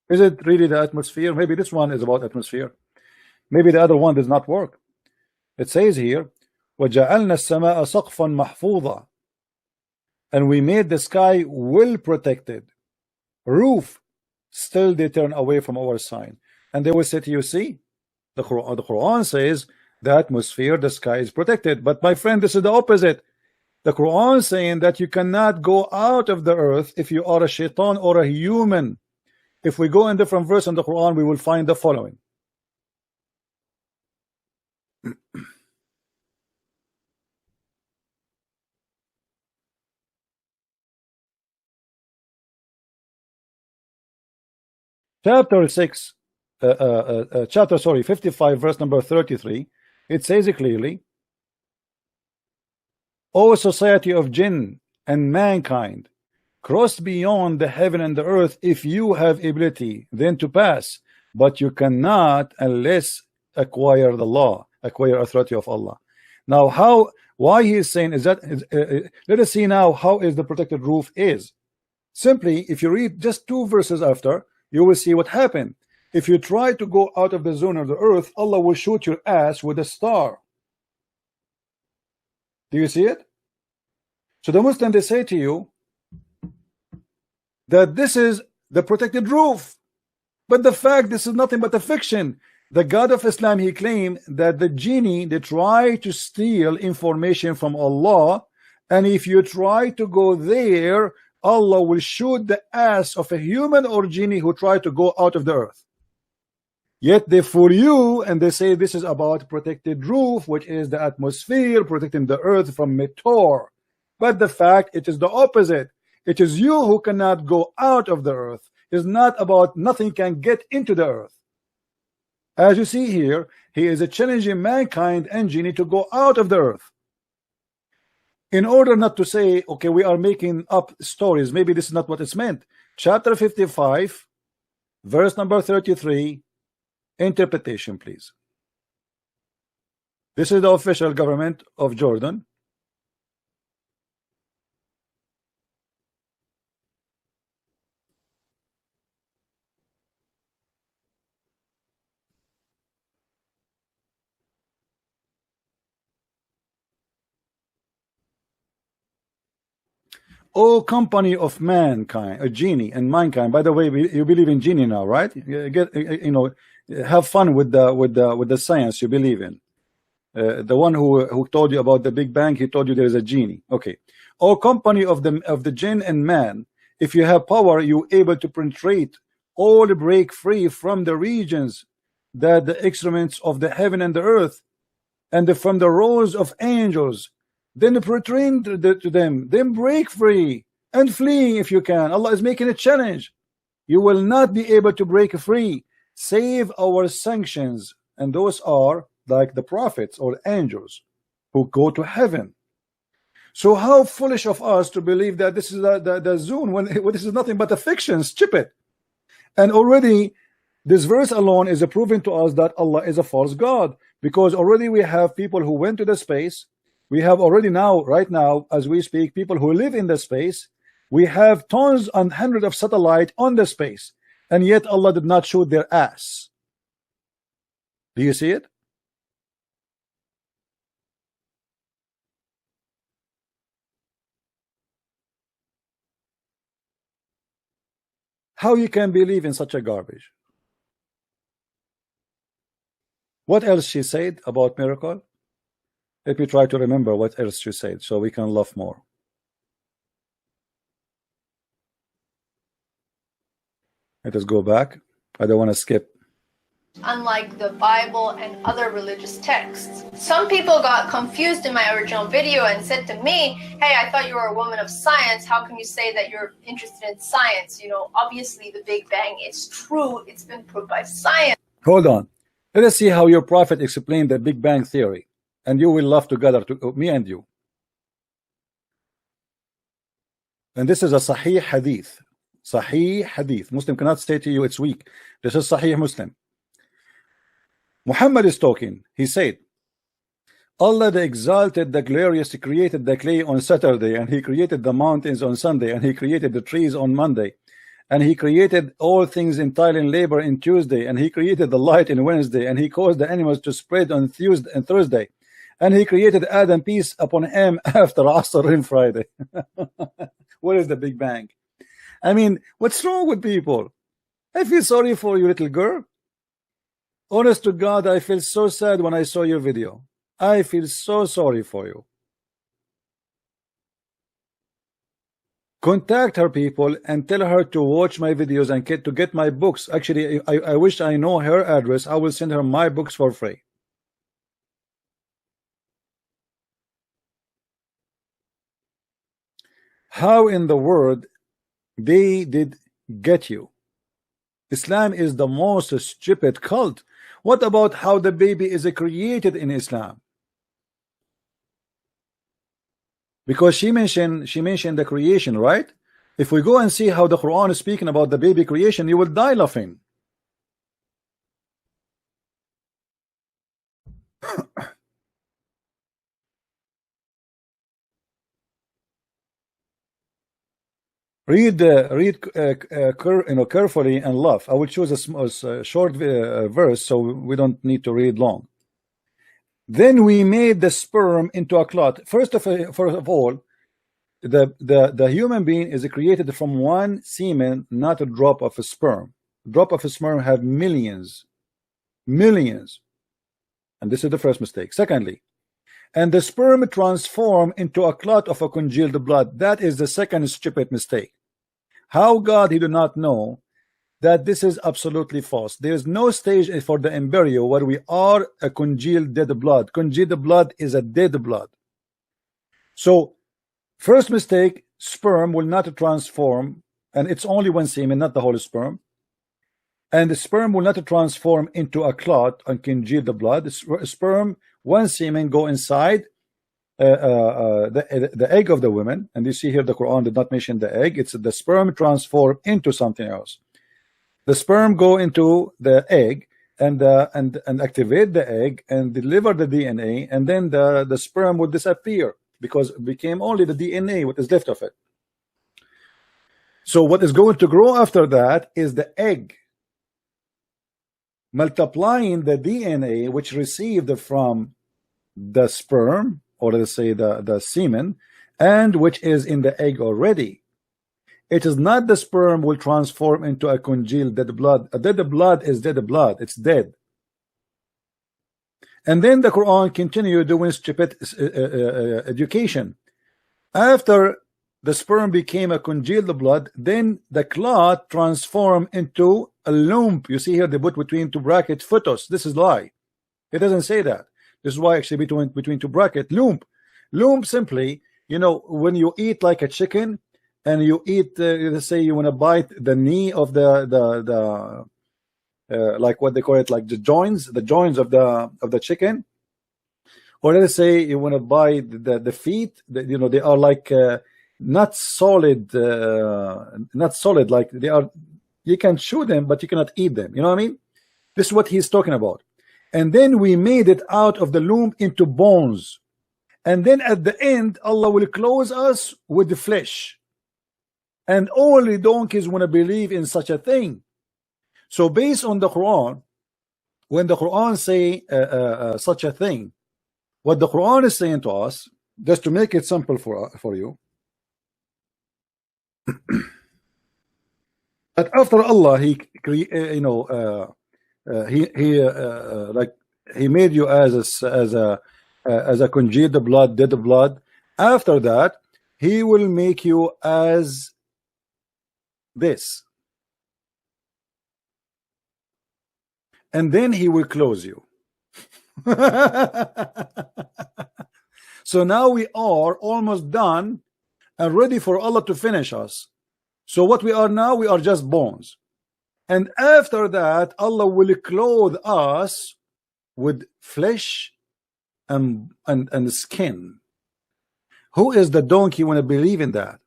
Is it really the atmosphere? Maybe this one is about atmosphere. Maybe the other one does not work. It says here, وَجَعَلْنَا السَّمَاءَ سَقْفًا مَحْفُوظًا, and we made the sky well protected. Roof, still they turn away from our sign. And they will say to you, see, The Quran says the atmosphere, the sky is protected. But my friend, this is the opposite. The Quran saying that you cannot go out of the earth if you are a shaitan or a human. If we go in different verse in the Quran, we will find the following. Chapter 55, verse number 33, it says it clearly, O society of jinn and mankind, cross beyond the heaven and the earth if you have ability then to pass, but you cannot unless acquire the law, acquire authority of Allah. Now why he is saying is that let us see now how is the protected roof is. Simply, if you read just 2 verses after, you will see what happened. If you try to go out of the zone of the earth, Allah will shoot your ass with a star. Do you see it? So the Muslim, they say to you that this is the protected roof, but the fact this is nothing but a fiction. The God of Islam, he claimed that the genie, they try to steal information from Allah, and if you try to go there, Allah will shoot the ass of a human or genie who try to go out of the earth. Yet they fool you and they say this is about protected roof, which is the atmosphere protecting the earth from meteor. But the fact it is the opposite. It is you who cannot go out of the earth. It's not about nothing can get into the earth. As you see here, he is challenging mankind and genie to go out of the earth. In order not to say, okay, we are making up stories, maybe this is not what it's meant. Chapter 55, verse number 33, interpretation, please. This is the official government of Jordan. O company of mankind, a genie and mankind. By the way, you believe in genie now, right? Have fun with the science you believe in. The one who told you about the Big Bang, he told you there is a genie. Okay. O company of the jinn and man, if you have power, you able to penetrate all break free from the regions that the excrements of the heaven and the earth, and from the rows of angels. Then return to them, then break free and flee if you can. Allah is making a challenge. You will not be able to break free save our sanctions, and those are like the prophets or angels who go to heaven. So how foolish of us to believe that this is the zone when this is nothing but a fiction. Stupid. And already this verse alone is proving to us that Allah is a false God, because already we have people who went to the space. We have already now, right now, as we speak, people who live in the space. We have tons and hundreds of satellites on the space, and yet Allah did not shoot their ass. Do you see it? How you can believe in such a garbage? What else she said about miracle? Let me try to remember what else she said so we can laugh more. Let us go back. I don't want to skip. Unlike the Bible and other religious texts. Some people got confused in my original video and said to me, hey, I thought you were a woman of science. How can you say that you're interested in science? You know, obviously the Big Bang is true. It's been proved by science. Hold on. Let us see how your prophet explained the Big Bang theory. And you will laugh together, me and you. And this is a Sahih Hadith. Sahih Hadith. Muslim cannot say to you it's weak. This is Sahih Muslim. Muhammad is talking. He said, Allah the Exalted, the Glorious, created the clay on Saturday, and He created the mountains on Sunday, and He created the trees on Monday, and He created all things entirely in labor in Tuesday, and He created the light in Wednesday, and He caused the animals to spread on Tuesday and Thursday. And He created Adam, peace upon him, after Asr in Friday. What is the Big Bang? I mean, what's wrong with people? I feel sorry for you, little girl. Honest to God, I feel so sad when I saw your video. I feel so sorry for you. Contact her, people, and tell her to watch my videos and to get my books. Actually, I wish I know her address. I will send her my books for free. How in the world they did get you? Islam is the most stupid cult. What about how the baby is created in Islam? Because she mentioned the creation, right? If we go and see how the Quran is speaking about the baby creation, you will die laughing. Read carefully and laugh. I will choose a short verse so we don't need to read long. Then we made the sperm into a clot. First of all, the human being is created from one semen, not a drop of a sperm. Drop of a sperm have millions, and this is the first mistake. Secondly, and the sperm transform into a clot of a congealed blood. That is the second stupid mistake. How God, he do not know that this is absolutely false. There is no stage for the embryo where we are a congealed dead blood. Congealed blood is a dead blood. So first mistake, sperm will not transform, and it's only one semen, not the whole sperm. And the sperm will not transform into a clot and congeal the blood. Sperm, one semen go inside the egg of the woman, and you see here the Quran did not mention the egg. It's the sperm transform into something else. The sperm go into the egg and activate the egg and deliver the DNA, and then the sperm would disappear because it became only the DNA what is left of it. So what is going to grow after that is the egg multiplying the DNA which received from the sperm, or let's say the semen, and which is in the egg already. It is not the sperm will transform into a congealed dead blood. A dead blood is dead blood. It's dead. And then the Quran continue doing stupid education. After the sperm became a congealed blood, then the clot transformed into a lump. You see here they put between two brackets fetus. This is lie. It doesn't say that. This is why actually between two brackets lump. Lump simply, you know, when you eat like a chicken and you eat, let's say you want to bite the knee of the like what they call it, like the joints of the chicken, or let's say you want to buy the feet, you know, they are like not solid, like they are, you can chew them but you cannot eat them, you know what I mean? This is what he's talking about. And then we made it out of the lump into bones, and then at the end Allah will close us with the flesh, and only donkeys want to believe in such a thing. So based on the Quran, when the Quran say such a thing, what the Quran is saying to us, just to make it simple for you, that after Allah he like he made you as a congealed blood, dead blood. After that he will make you as this, and then he will close you. So now we are almost done and ready for Allah to finish us. So what we are now, we are just bones, and after that Allah will clothe us with flesh and skin. Who is the donkey when I believe in that?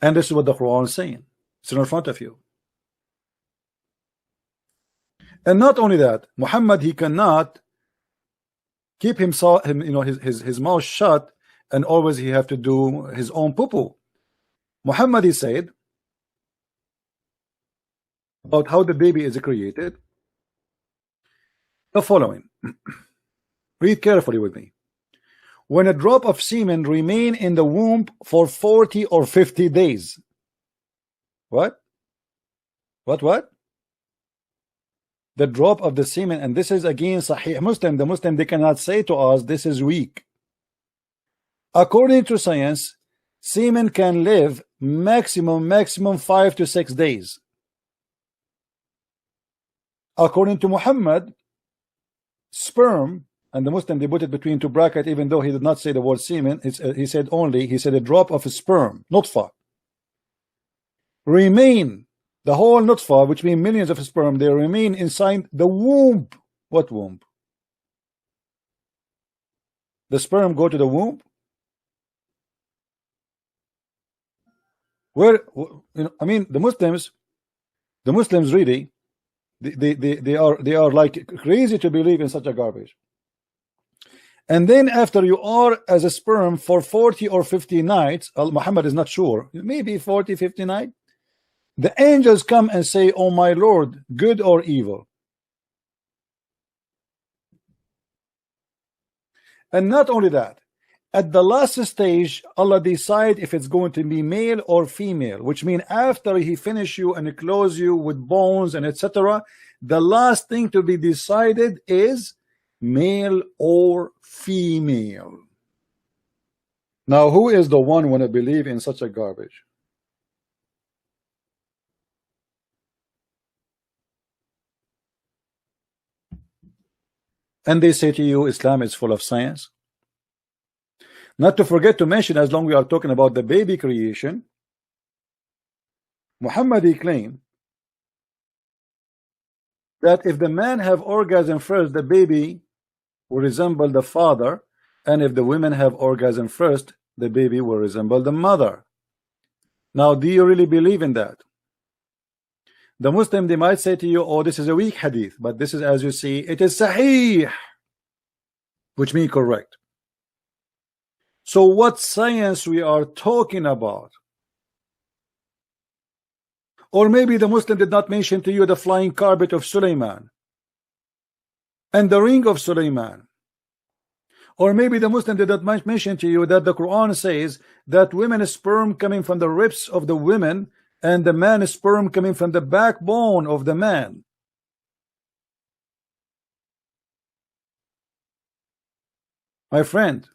And this is what the Quran is saying. It's in front of you. And not only that, Muhammad, he cannot keep himself, his mouth shut, and always he have to do his own poo-poo. Muhammad, he said about how the baby is created the following. Read carefully with me. When a drop of semen remain in the womb for 40 or 50 days. What? the drop of the semen, and this is again Sahih Muslim. The Muslim, they cannot say to us this is weak. According to science, semen can live maximum 5 to 6 days. According to Muhammad, sperm, and the Muslim, they put it between two brackets, even though he did not say the word semen. He said a drop of a sperm, nutfa, remain, the whole nutfa, which means millions of sperm, they remain inside the womb. What womb? The sperm go to the womb? Where, I mean, the Muslims really, they are like crazy to believe in such a garbage. And then after you are as a sperm for 40 or 50 nights, Muhammad is not sure, maybe 40, 50 nights, the angels come and say, oh my Lord, good or evil. And not only that, at the last stage, Allah decide if it's going to be male or female, which means after he finish you and close you with bones and etc., the last thing to be decided is male or female. Now, who is the one when I believe in such a garbage? And they say to you, Islam is full of science. Not to forget to mention, as long we are talking about the baby creation, Muhammad, he claimed that if the man have orgasm first, the baby will resemble the father, and if the women have orgasm first, the baby will resemble the mother. Now, do you really believe in that? The Muslim, they might say to you, oh, this is a weak hadith, but this is, as you see, it is sahih, which means correct. So what science we are talking about? Or maybe the Muslim did not mention to you the flying carpet of Sulaiman and the ring of Sulaiman. Or maybe the Muslim did not mention to you that the Quran says that women's sperm coming from the ribs of the women and the man's sperm coming from the backbone of the man. My friend,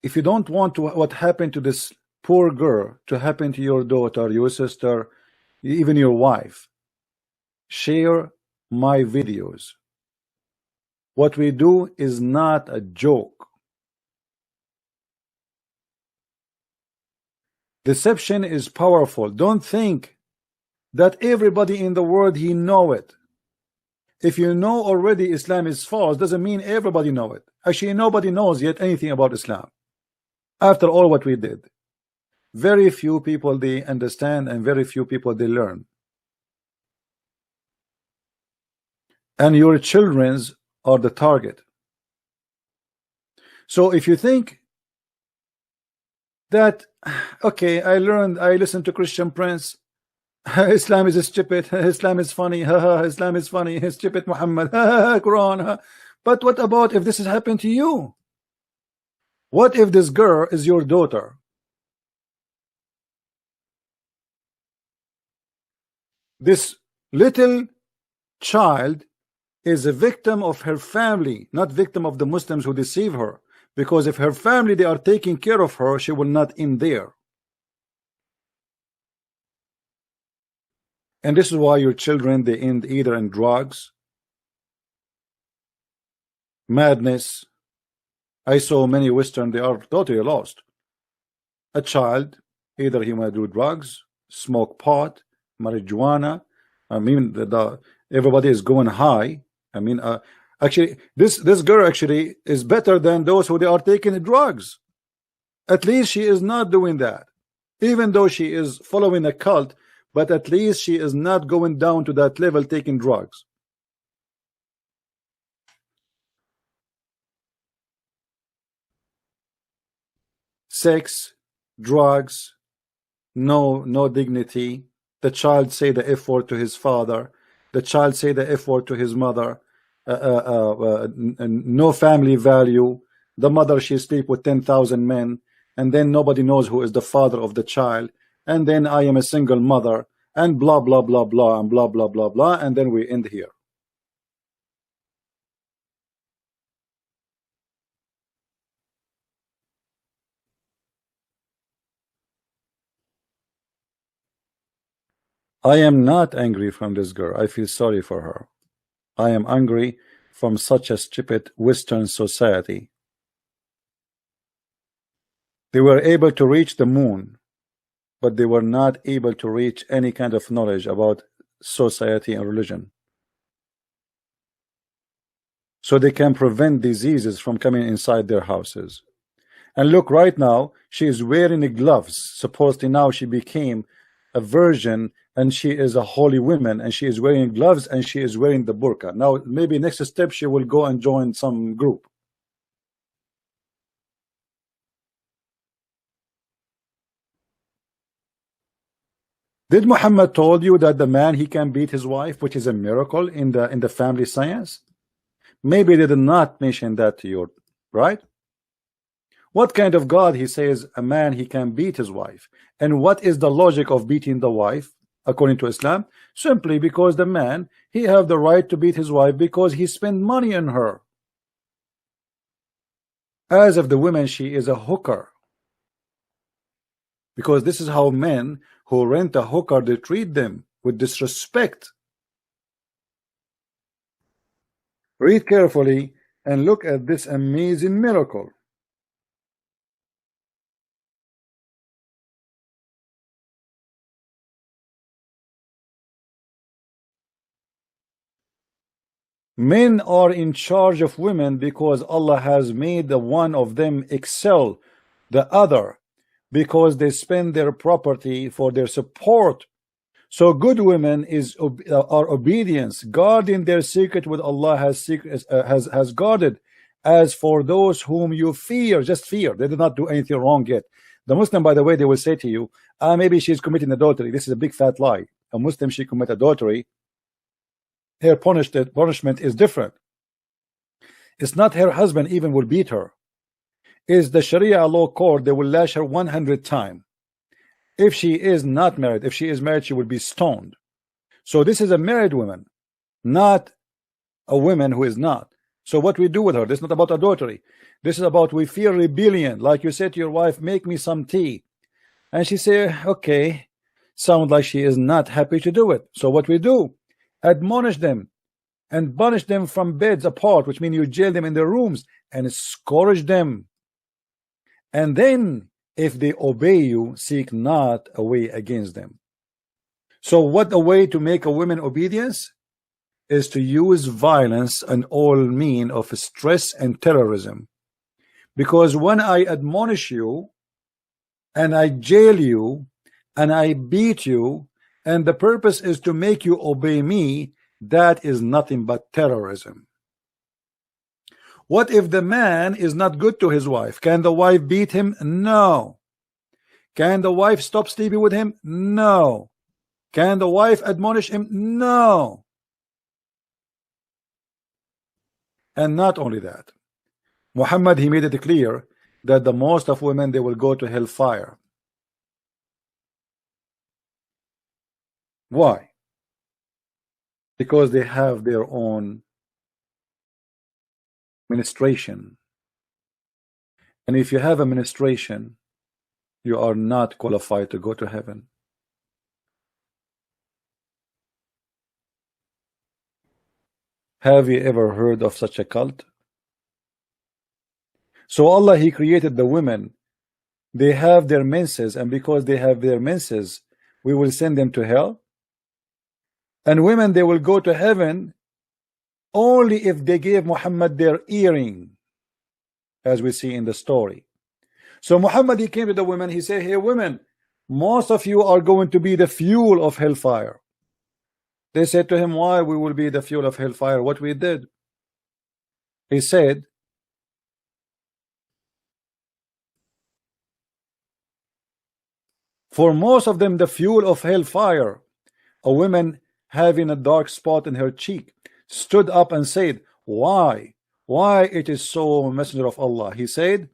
if you don't want to what happened to this poor girl to happen to your daughter, your sister, even your wife, share my videos. What we do is not a joke. Deception is powerful. Don't think that everybody in the world he know it. If you know already Islam is false, doesn't mean everybody know it. Actually, nobody knows yet anything about Islam. After all what we did, very few people they understand and very few people they learn. And your children's are the target. So if you think that, okay, I listened to Christian Prince, Islam is stupid, Islam is funny, Islam is funny, stupid Muhammad, Quran. But what about if this has happened to you? What if this girl is your daughter? This little child is a victim of her family, not victim of the Muslims who deceive her. Because if her family they are taking care of her, she will not end there. And this is why your children they end either in drugs, madness. I saw many Western, they are totally lost. A child, either he might do drugs, smoke pot, marijuana. I mean, everybody is going high. I mean, actually, this girl actually is better than those who they are taking drugs. At least she is not doing that. Even though she is following a cult, but at least she is not going down to that level taking drugs. Sex, drugs, no dignity. The child say the F word to his father. The child say the F word to his mother. No family value. The mother, she sleep with 10,000 men, and then nobody knows who is the father of the child. And then I am a single mother, and blah blah blah blah and blah blah blah blah, and then we end here. I am not angry from this girl. I feel sorry for her. I am angry from such a stupid Western society. They were able to reach the moon, but they were not able to reach any kind of knowledge about society and religion. So they can prevent diseases from coming inside their houses. And look, right now, she is wearing the gloves. Supposedly now she became a virgin and she is a holy woman, and she is wearing gloves and she is wearing the burqa. Now, maybe next step, she will go and join some group. Did Muhammad told you that the man he can beat his wife, which is a miracle in the family science? Maybe they did not mention that to you, right? What kind of God he says a man he can beat his wife? And what is the logic of beating the wife according to Islam? Simply because the man he have the right to beat his wife because he spent money on her. As if the woman she is a hooker. Because this is how men who rent a hooker, they treat them with disrespect. Read carefully and look at this amazing miracle. Men are in charge of women because Allah has made the one of them excel the other, because they spend their property for their support. So good women are obedience, guarding their secret with Allah has guarded. As for those whom you fear, just fear. They did not do anything wrong yet. The Muslim, by the way, they will say to you, maybe she's committing adultery. This is a big fat lie. A Muslim, she commit adultery, her punishment is different. It's not her husband even will beat her. Is the Sharia law court, they will lash her 100 times. If she is not married, if she is married, she will be stoned. So this is a married woman, not a woman who is not. So what we do with her, this is not about adultery. This is about we fear rebellion. Like you said to your wife, make me some tea. And she say, okay, sound like she is not happy to do it. So what we do, admonish them and banish them from beds apart, which means you jail them in their rooms and scourge them. And then if they obey you, seek not a way against them. So what a way to make a woman obedience is to use violence and all mean of stress and terrorism. Because when I admonish you and I jail you and I beat you, and the purpose is to make you obey me, that is nothing but terrorism. What if the man is not good to his wife? Can the wife beat him? No. Can the wife stop sleeping with him? No. Can the wife admonish him? No. And not only that, Muhammad, he made it clear that the most of women, they will go to hellfire. Why? Because they have their own ministration. And if you have a ministration, you are not qualified to go to heaven. Have you ever heard of such a cult? So Allah, he created the women. They have their menses, and because they have their menses, we will send them to hell. And women, they will go to heaven only if they gave Muhammad their earring, as we see in the story. So Muhammad, he came to the women, he said, hey women, most of you are going to be the fuel of hellfire. They said to him, why we will be the fuel of hellfire? What we did? He said, for most of them, the fuel of hellfire, a woman having a dark spot in her cheek, stood up and said, why it is so, messenger of Allah? He said,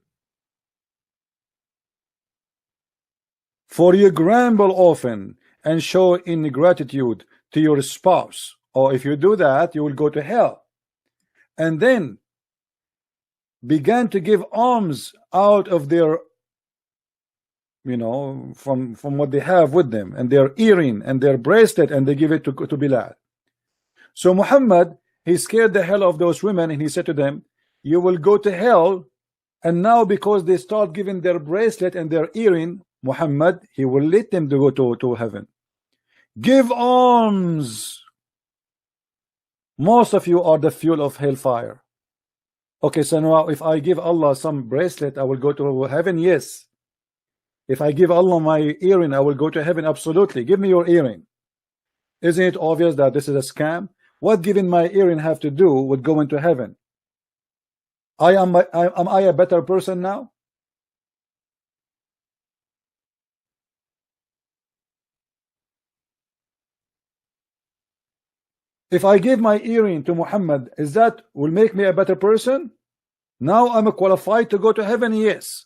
for you grumble often and show ingratitude to your spouse, or if you do that, you will go to hell. And then began to give alms out of their, from what they have with them, and their earring and their bracelet, and they give it to Bilal. So Muhammad, he scared the hell of those women, and he said to them, you will go to hell. And now because they start giving their bracelet and their earring, Muhammad, he will let them to go to heaven. Give alms. Most of you are the fuel of hellfire. Okay, so now if I give Allah some bracelet, I will go to heaven? Yes. If I give Allah my earring, I will go to heaven? Absolutely. Give me your earring. Isn't it obvious that this is a scam? What giving my earring have to do with going to heaven? Am I a better person now? If I give my earring to Muhammad, is that will make me a better person? Now I'm qualified to go to heaven? Yes.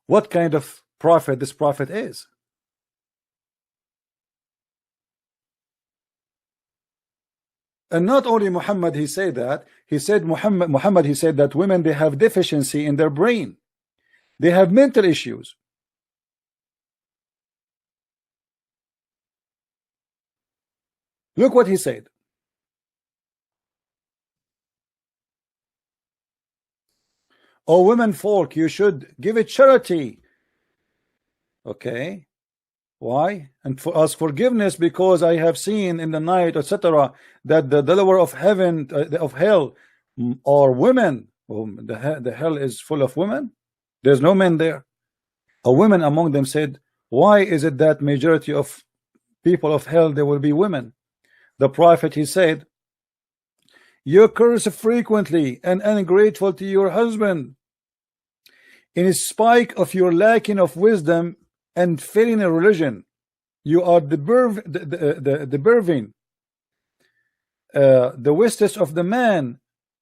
What kind of prophet this prophet is? And not only Muhammad, he said that, he said Muhammad, he said that women, they have deficiency in their brain. They have mental issues. Look what he said. O women folk, you should give it charity. Okay. Why? And for ask forgiveness, because I have seen in the night, etc., that the dweller of heaven, of hell, are women. The hell is full of women. There's no men there. A woman among them said, why is it that majority of people of hell, there will be women? The prophet, he said, you curse frequently and ungrateful to your husband, in spite of your lacking of wisdom and failing in religion. You are the wastest of the man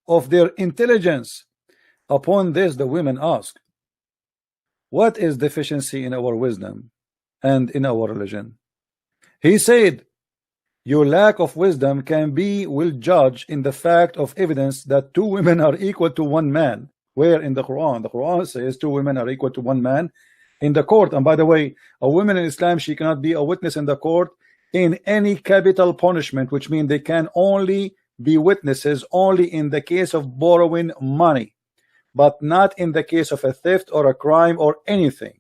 of their intelligence. Upon this, the women ask, what is deficiency in our wisdom and in our religion? He said, your lack of wisdom will judge in the fact of evidence that 2 women are equal to 1 man. Where in the Quran? The Quran says 2 women are equal to 1 man in the court. And by the way, a woman in Islam, she cannot be a witness in the court in any capital punishment, which means they can only be witnesses only in the case of borrowing money, but not in the case of a theft or a crime or anything.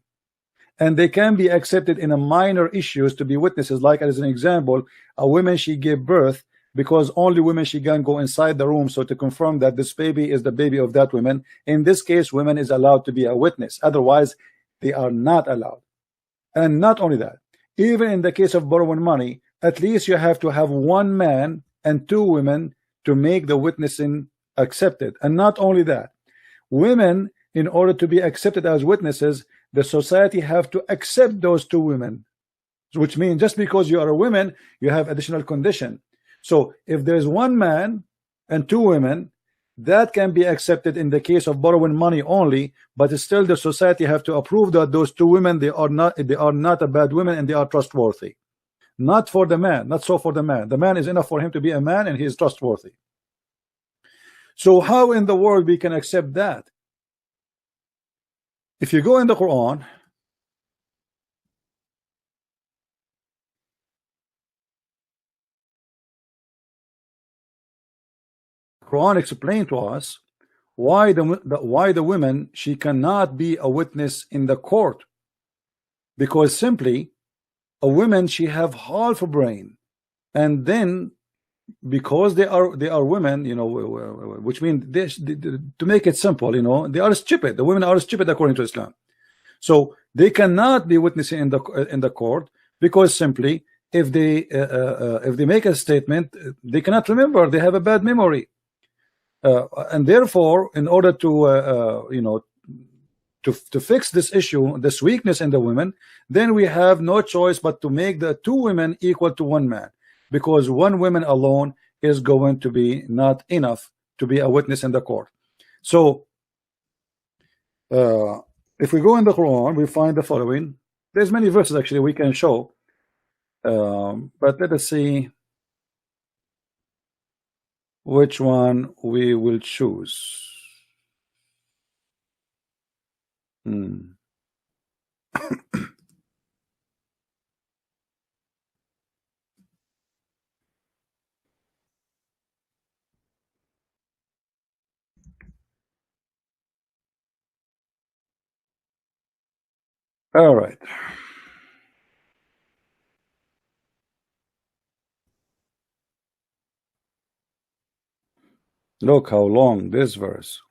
And they can be accepted in a minor issues to be witnesses, like as an example, a woman, she gave birth, because only women, she can go inside the room, so to confirm that this baby is the baby of that woman. In this case, women is allowed to be a witness, otherwise they are not allowed. And not only that, even in the case of borrowing money, at least you have to have 1 man and 2 women to make the witnessing accepted. And not only that, women, in order to be accepted as witnesses, the society have to accept those 2 women, which means just because you are a woman, you have additional condition. So if there's 1 man and 2 women, that can be accepted in the case of borrowing money only, but still the society have to approve that those 2 women, they are not a bad women and they are trustworthy. Not for the man, not so for the man. The man is enough for him to be a man and he is trustworthy. So how in the world we can accept that? If you go in the Quran, Quran explained to us why the women, she cannot be a witness in the court, because simply a woman, she have half a brain, and then because they are women, which means to make it simple, they are stupid. The women are stupid according to Islam, so they cannot be witnessing in the court, because simply if they make a statement, they cannot remember. They have a bad memory. And therefore, in order to to fix this issue, this weakness in the women, then we have no choice but to make the 2 women equal to 1 man, because 1 woman alone is going to be not enough to be a witness in the court. So If we go in the Quran, we find the following. There's many verses actually we can show, but let us see which one we will choose. All right. Look how long this verse.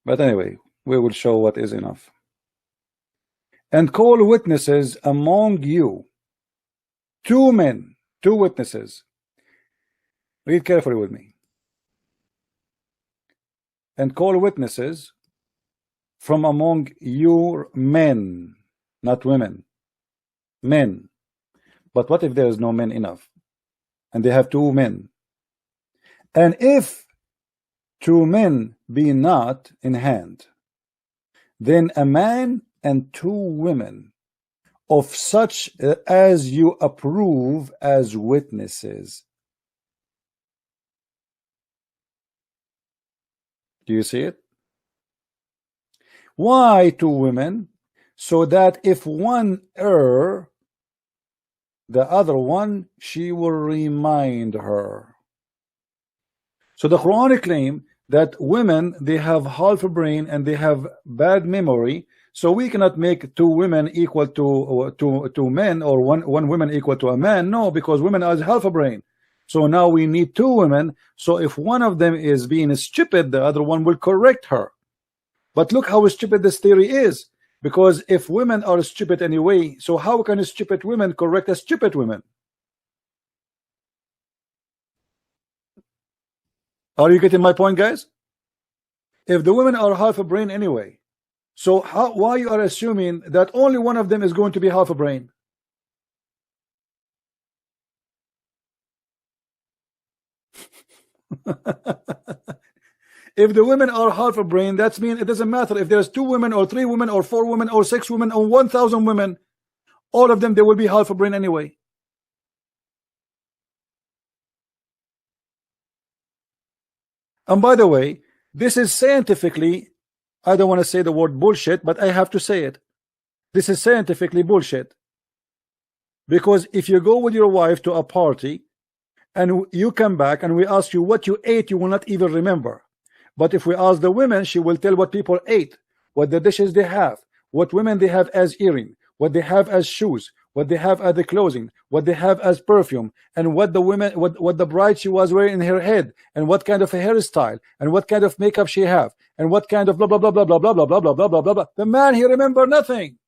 But anyway, we will show what is enough. And call witnesses among you, 2 men, 2 witnesses. Read carefully with me. And call witnesses from among your men, not women, men. But what if there is no men enough, and they have 2 men? And if 2 men be not in hand, then a man and 2 women of such as you approve as witnesses. Do you see it? Why 2 women? So that if one err, the other one, she will remind her. So the Quranic claim that women, they have half a brain and they have bad memory, so we cannot make 2 women equal to men, or one woman equal to a man. No, because women are half a brain. So now we need 2 women. So if one of them is being stupid, the other one will correct her. But look how stupid this theory is. Because if women are stupid anyway, so how can stupid women correct a stupid women? Are you getting my point, guys? If the women are half a brain anyway, so why you are assuming that only one of them is going to be half a brain? If the women are half a brain, that means it doesn't matter if there's 2 women or 3 women or 4 women or 6 women or 1,000 women, all of them, they will be half a brain anyway. And by the way, this is scientifically, I don't want to say the word bullshit, but I have to say it. This is scientifically bullshit. Because if you go with your wife to a party and you come back and we ask you what you ate, you will not even remember. But if we ask the women, she will tell what people ate, what the dishes they have, what women they have as earring, what they have as shoes, what they have as the clothing, what they have as perfume, and what the women, what the bride she was wearing in her head, and what kind of a hairstyle, and what kind of makeup she have, and what kind of blah blah blah blah blah blah blah blah blah blah blah blah blah. The man, he remember nothing.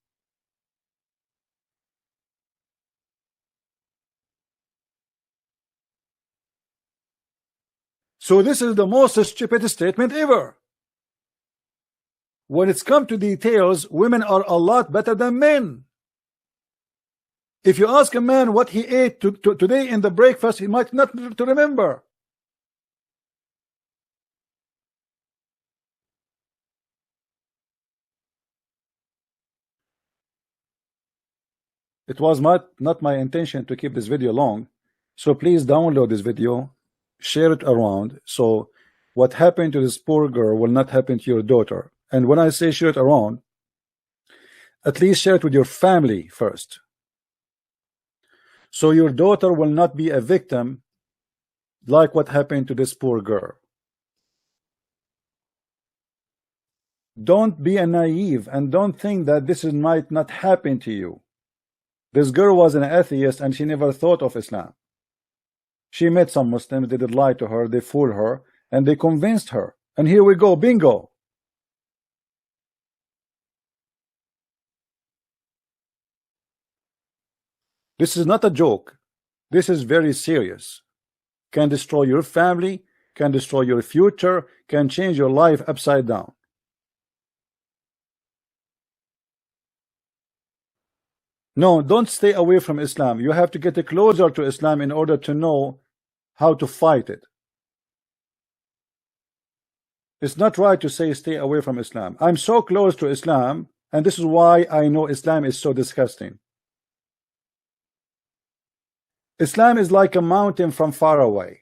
So this is the most stupid statement ever. When it's come to details, women are a lot better than men. If you ask a man what he ate today in the breakfast, he might not to remember. It was not my intention to keep this video long, so please download this video, share it around, so what happened to this poor girl will not happen to your daughter. And when I say share it around, at least share it with your family first, so your daughter will not be a victim like what happened to this poor girl. Don't be a naive and don't think that this might not happen to you. This girl was an atheist and she never thought of Islam. She met some Muslims, they did lie to her, they fooled her, and they convinced her. And here we go, bingo. This is not a joke. This is very serious. Can destroy your family, can destroy your future, can change your life upside down. No, don't stay away from Islam. You have to get closer to Islam in order to know how to fight it. It's not right to say stay away from Islam. I'm so close to Islam, and this is why I know Islam is so disgusting. Islam is like a mountain from far away.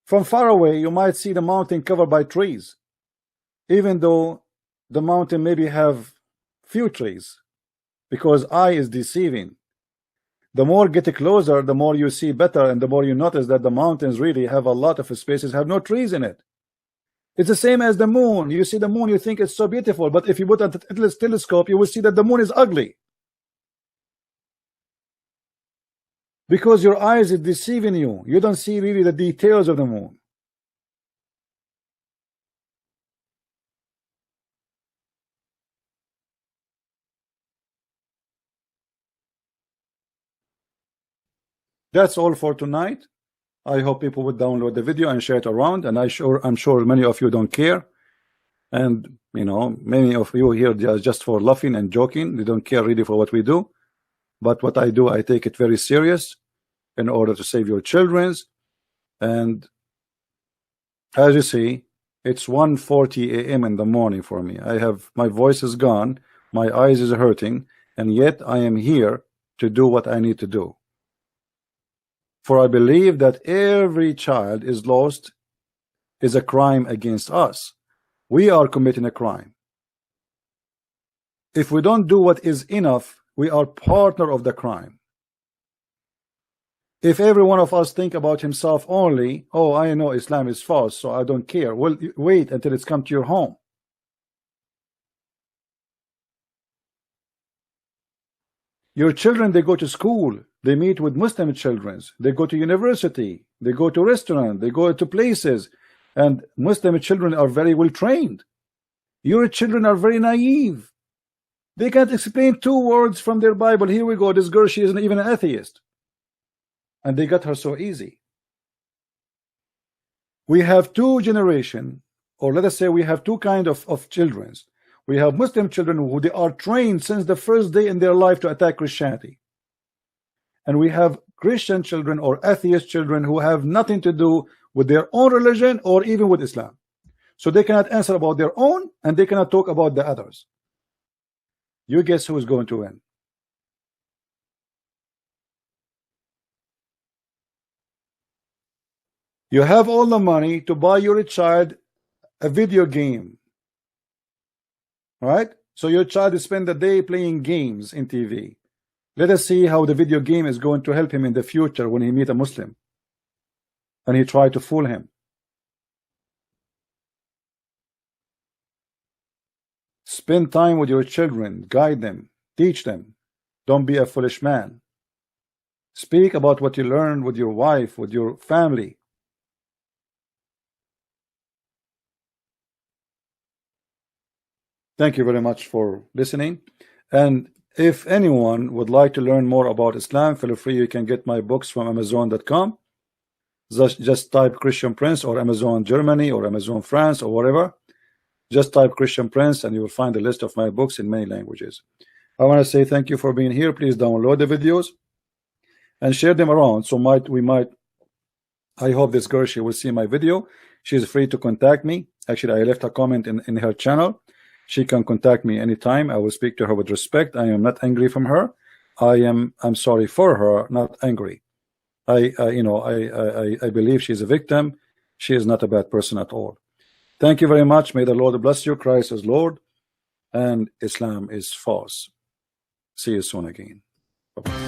From far away, you might see the mountain covered by trees, even though the mountain maybe have few trees, because eye is deceiving. The more get closer, the more you see better, and the more you notice that the mountains really have a lot of spaces, have no trees in it. It's the same as the moon. You see the moon, you think it's so beautiful, but if you put a telescope, you will see that the moon is ugly. Because your eyes is deceiving you. You don't see really the details of the moon. That's all for tonight. I hope people would download the video and share it around, and I'm sure many of you don't care, and you know, many of you here just for laughing and joking. They don't care really for what we do, but what I do, I take it very serious in order to save your children's. And as you see, it's 1:40 a.m. in the morning for me. My voice is gone, my eyes is hurting, and yet I am here to do what I need to do. For I believe that every child is lost is a crime against us. We are committing a crime. If we don't do what is enough, we are partner of the crime. If every one of us think about himself only, oh, I know Islam is false, so I don't care. Well, wait until it's come to your home. Your children, they go to school, they meet with Muslim children, they go to university, they go to restaurant, they go to places, and Muslim children are very well trained. Your children are very naive. They can't explain 2 words from their Bible. Here we go, this girl, she isn't even an atheist. And they got her so easy. We have 2 generations, or let us say we have 2 kind of children. We have Muslim children who they are trained since the first day in their life to attack Christianity. And we have Christian children or atheist children who have nothing to do with their own religion or even with Islam. So they cannot answer about their own, and they cannot talk about the others. You guess who is going to win? You have all the money to buy your child a video game. Right? So your child spend the day playing games in TV. Let us see how the video game is going to help him in the future when he meet a Muslim and he try to fool him. Spend time with your children, guide them, teach them. Don't be a foolish man. Speak about what you learned with your wife, with your family. Thank you very much for listening. And if anyone would like to learn more about Islam, feel free. You can get my books from Amazon.com. Just type Christian Prince or Amazon Germany or Amazon France or whatever. Just type Christian Prince and you will find a list of my books in many languages. I want to say thank you for being here. Please download the videos and share them around. So I hope this girl, she will see my video. She's free to contact me. Actually, I left a comment in her channel. She can contact me anytime. I will speak to her with respect. I am not angry from her. I'm sorry for her, not angry. I believe she's a victim. She is not a bad person at all. Thank you very much. May the Lord bless you. Christ is Lord and Islam is false. See you soon again. Bye-bye.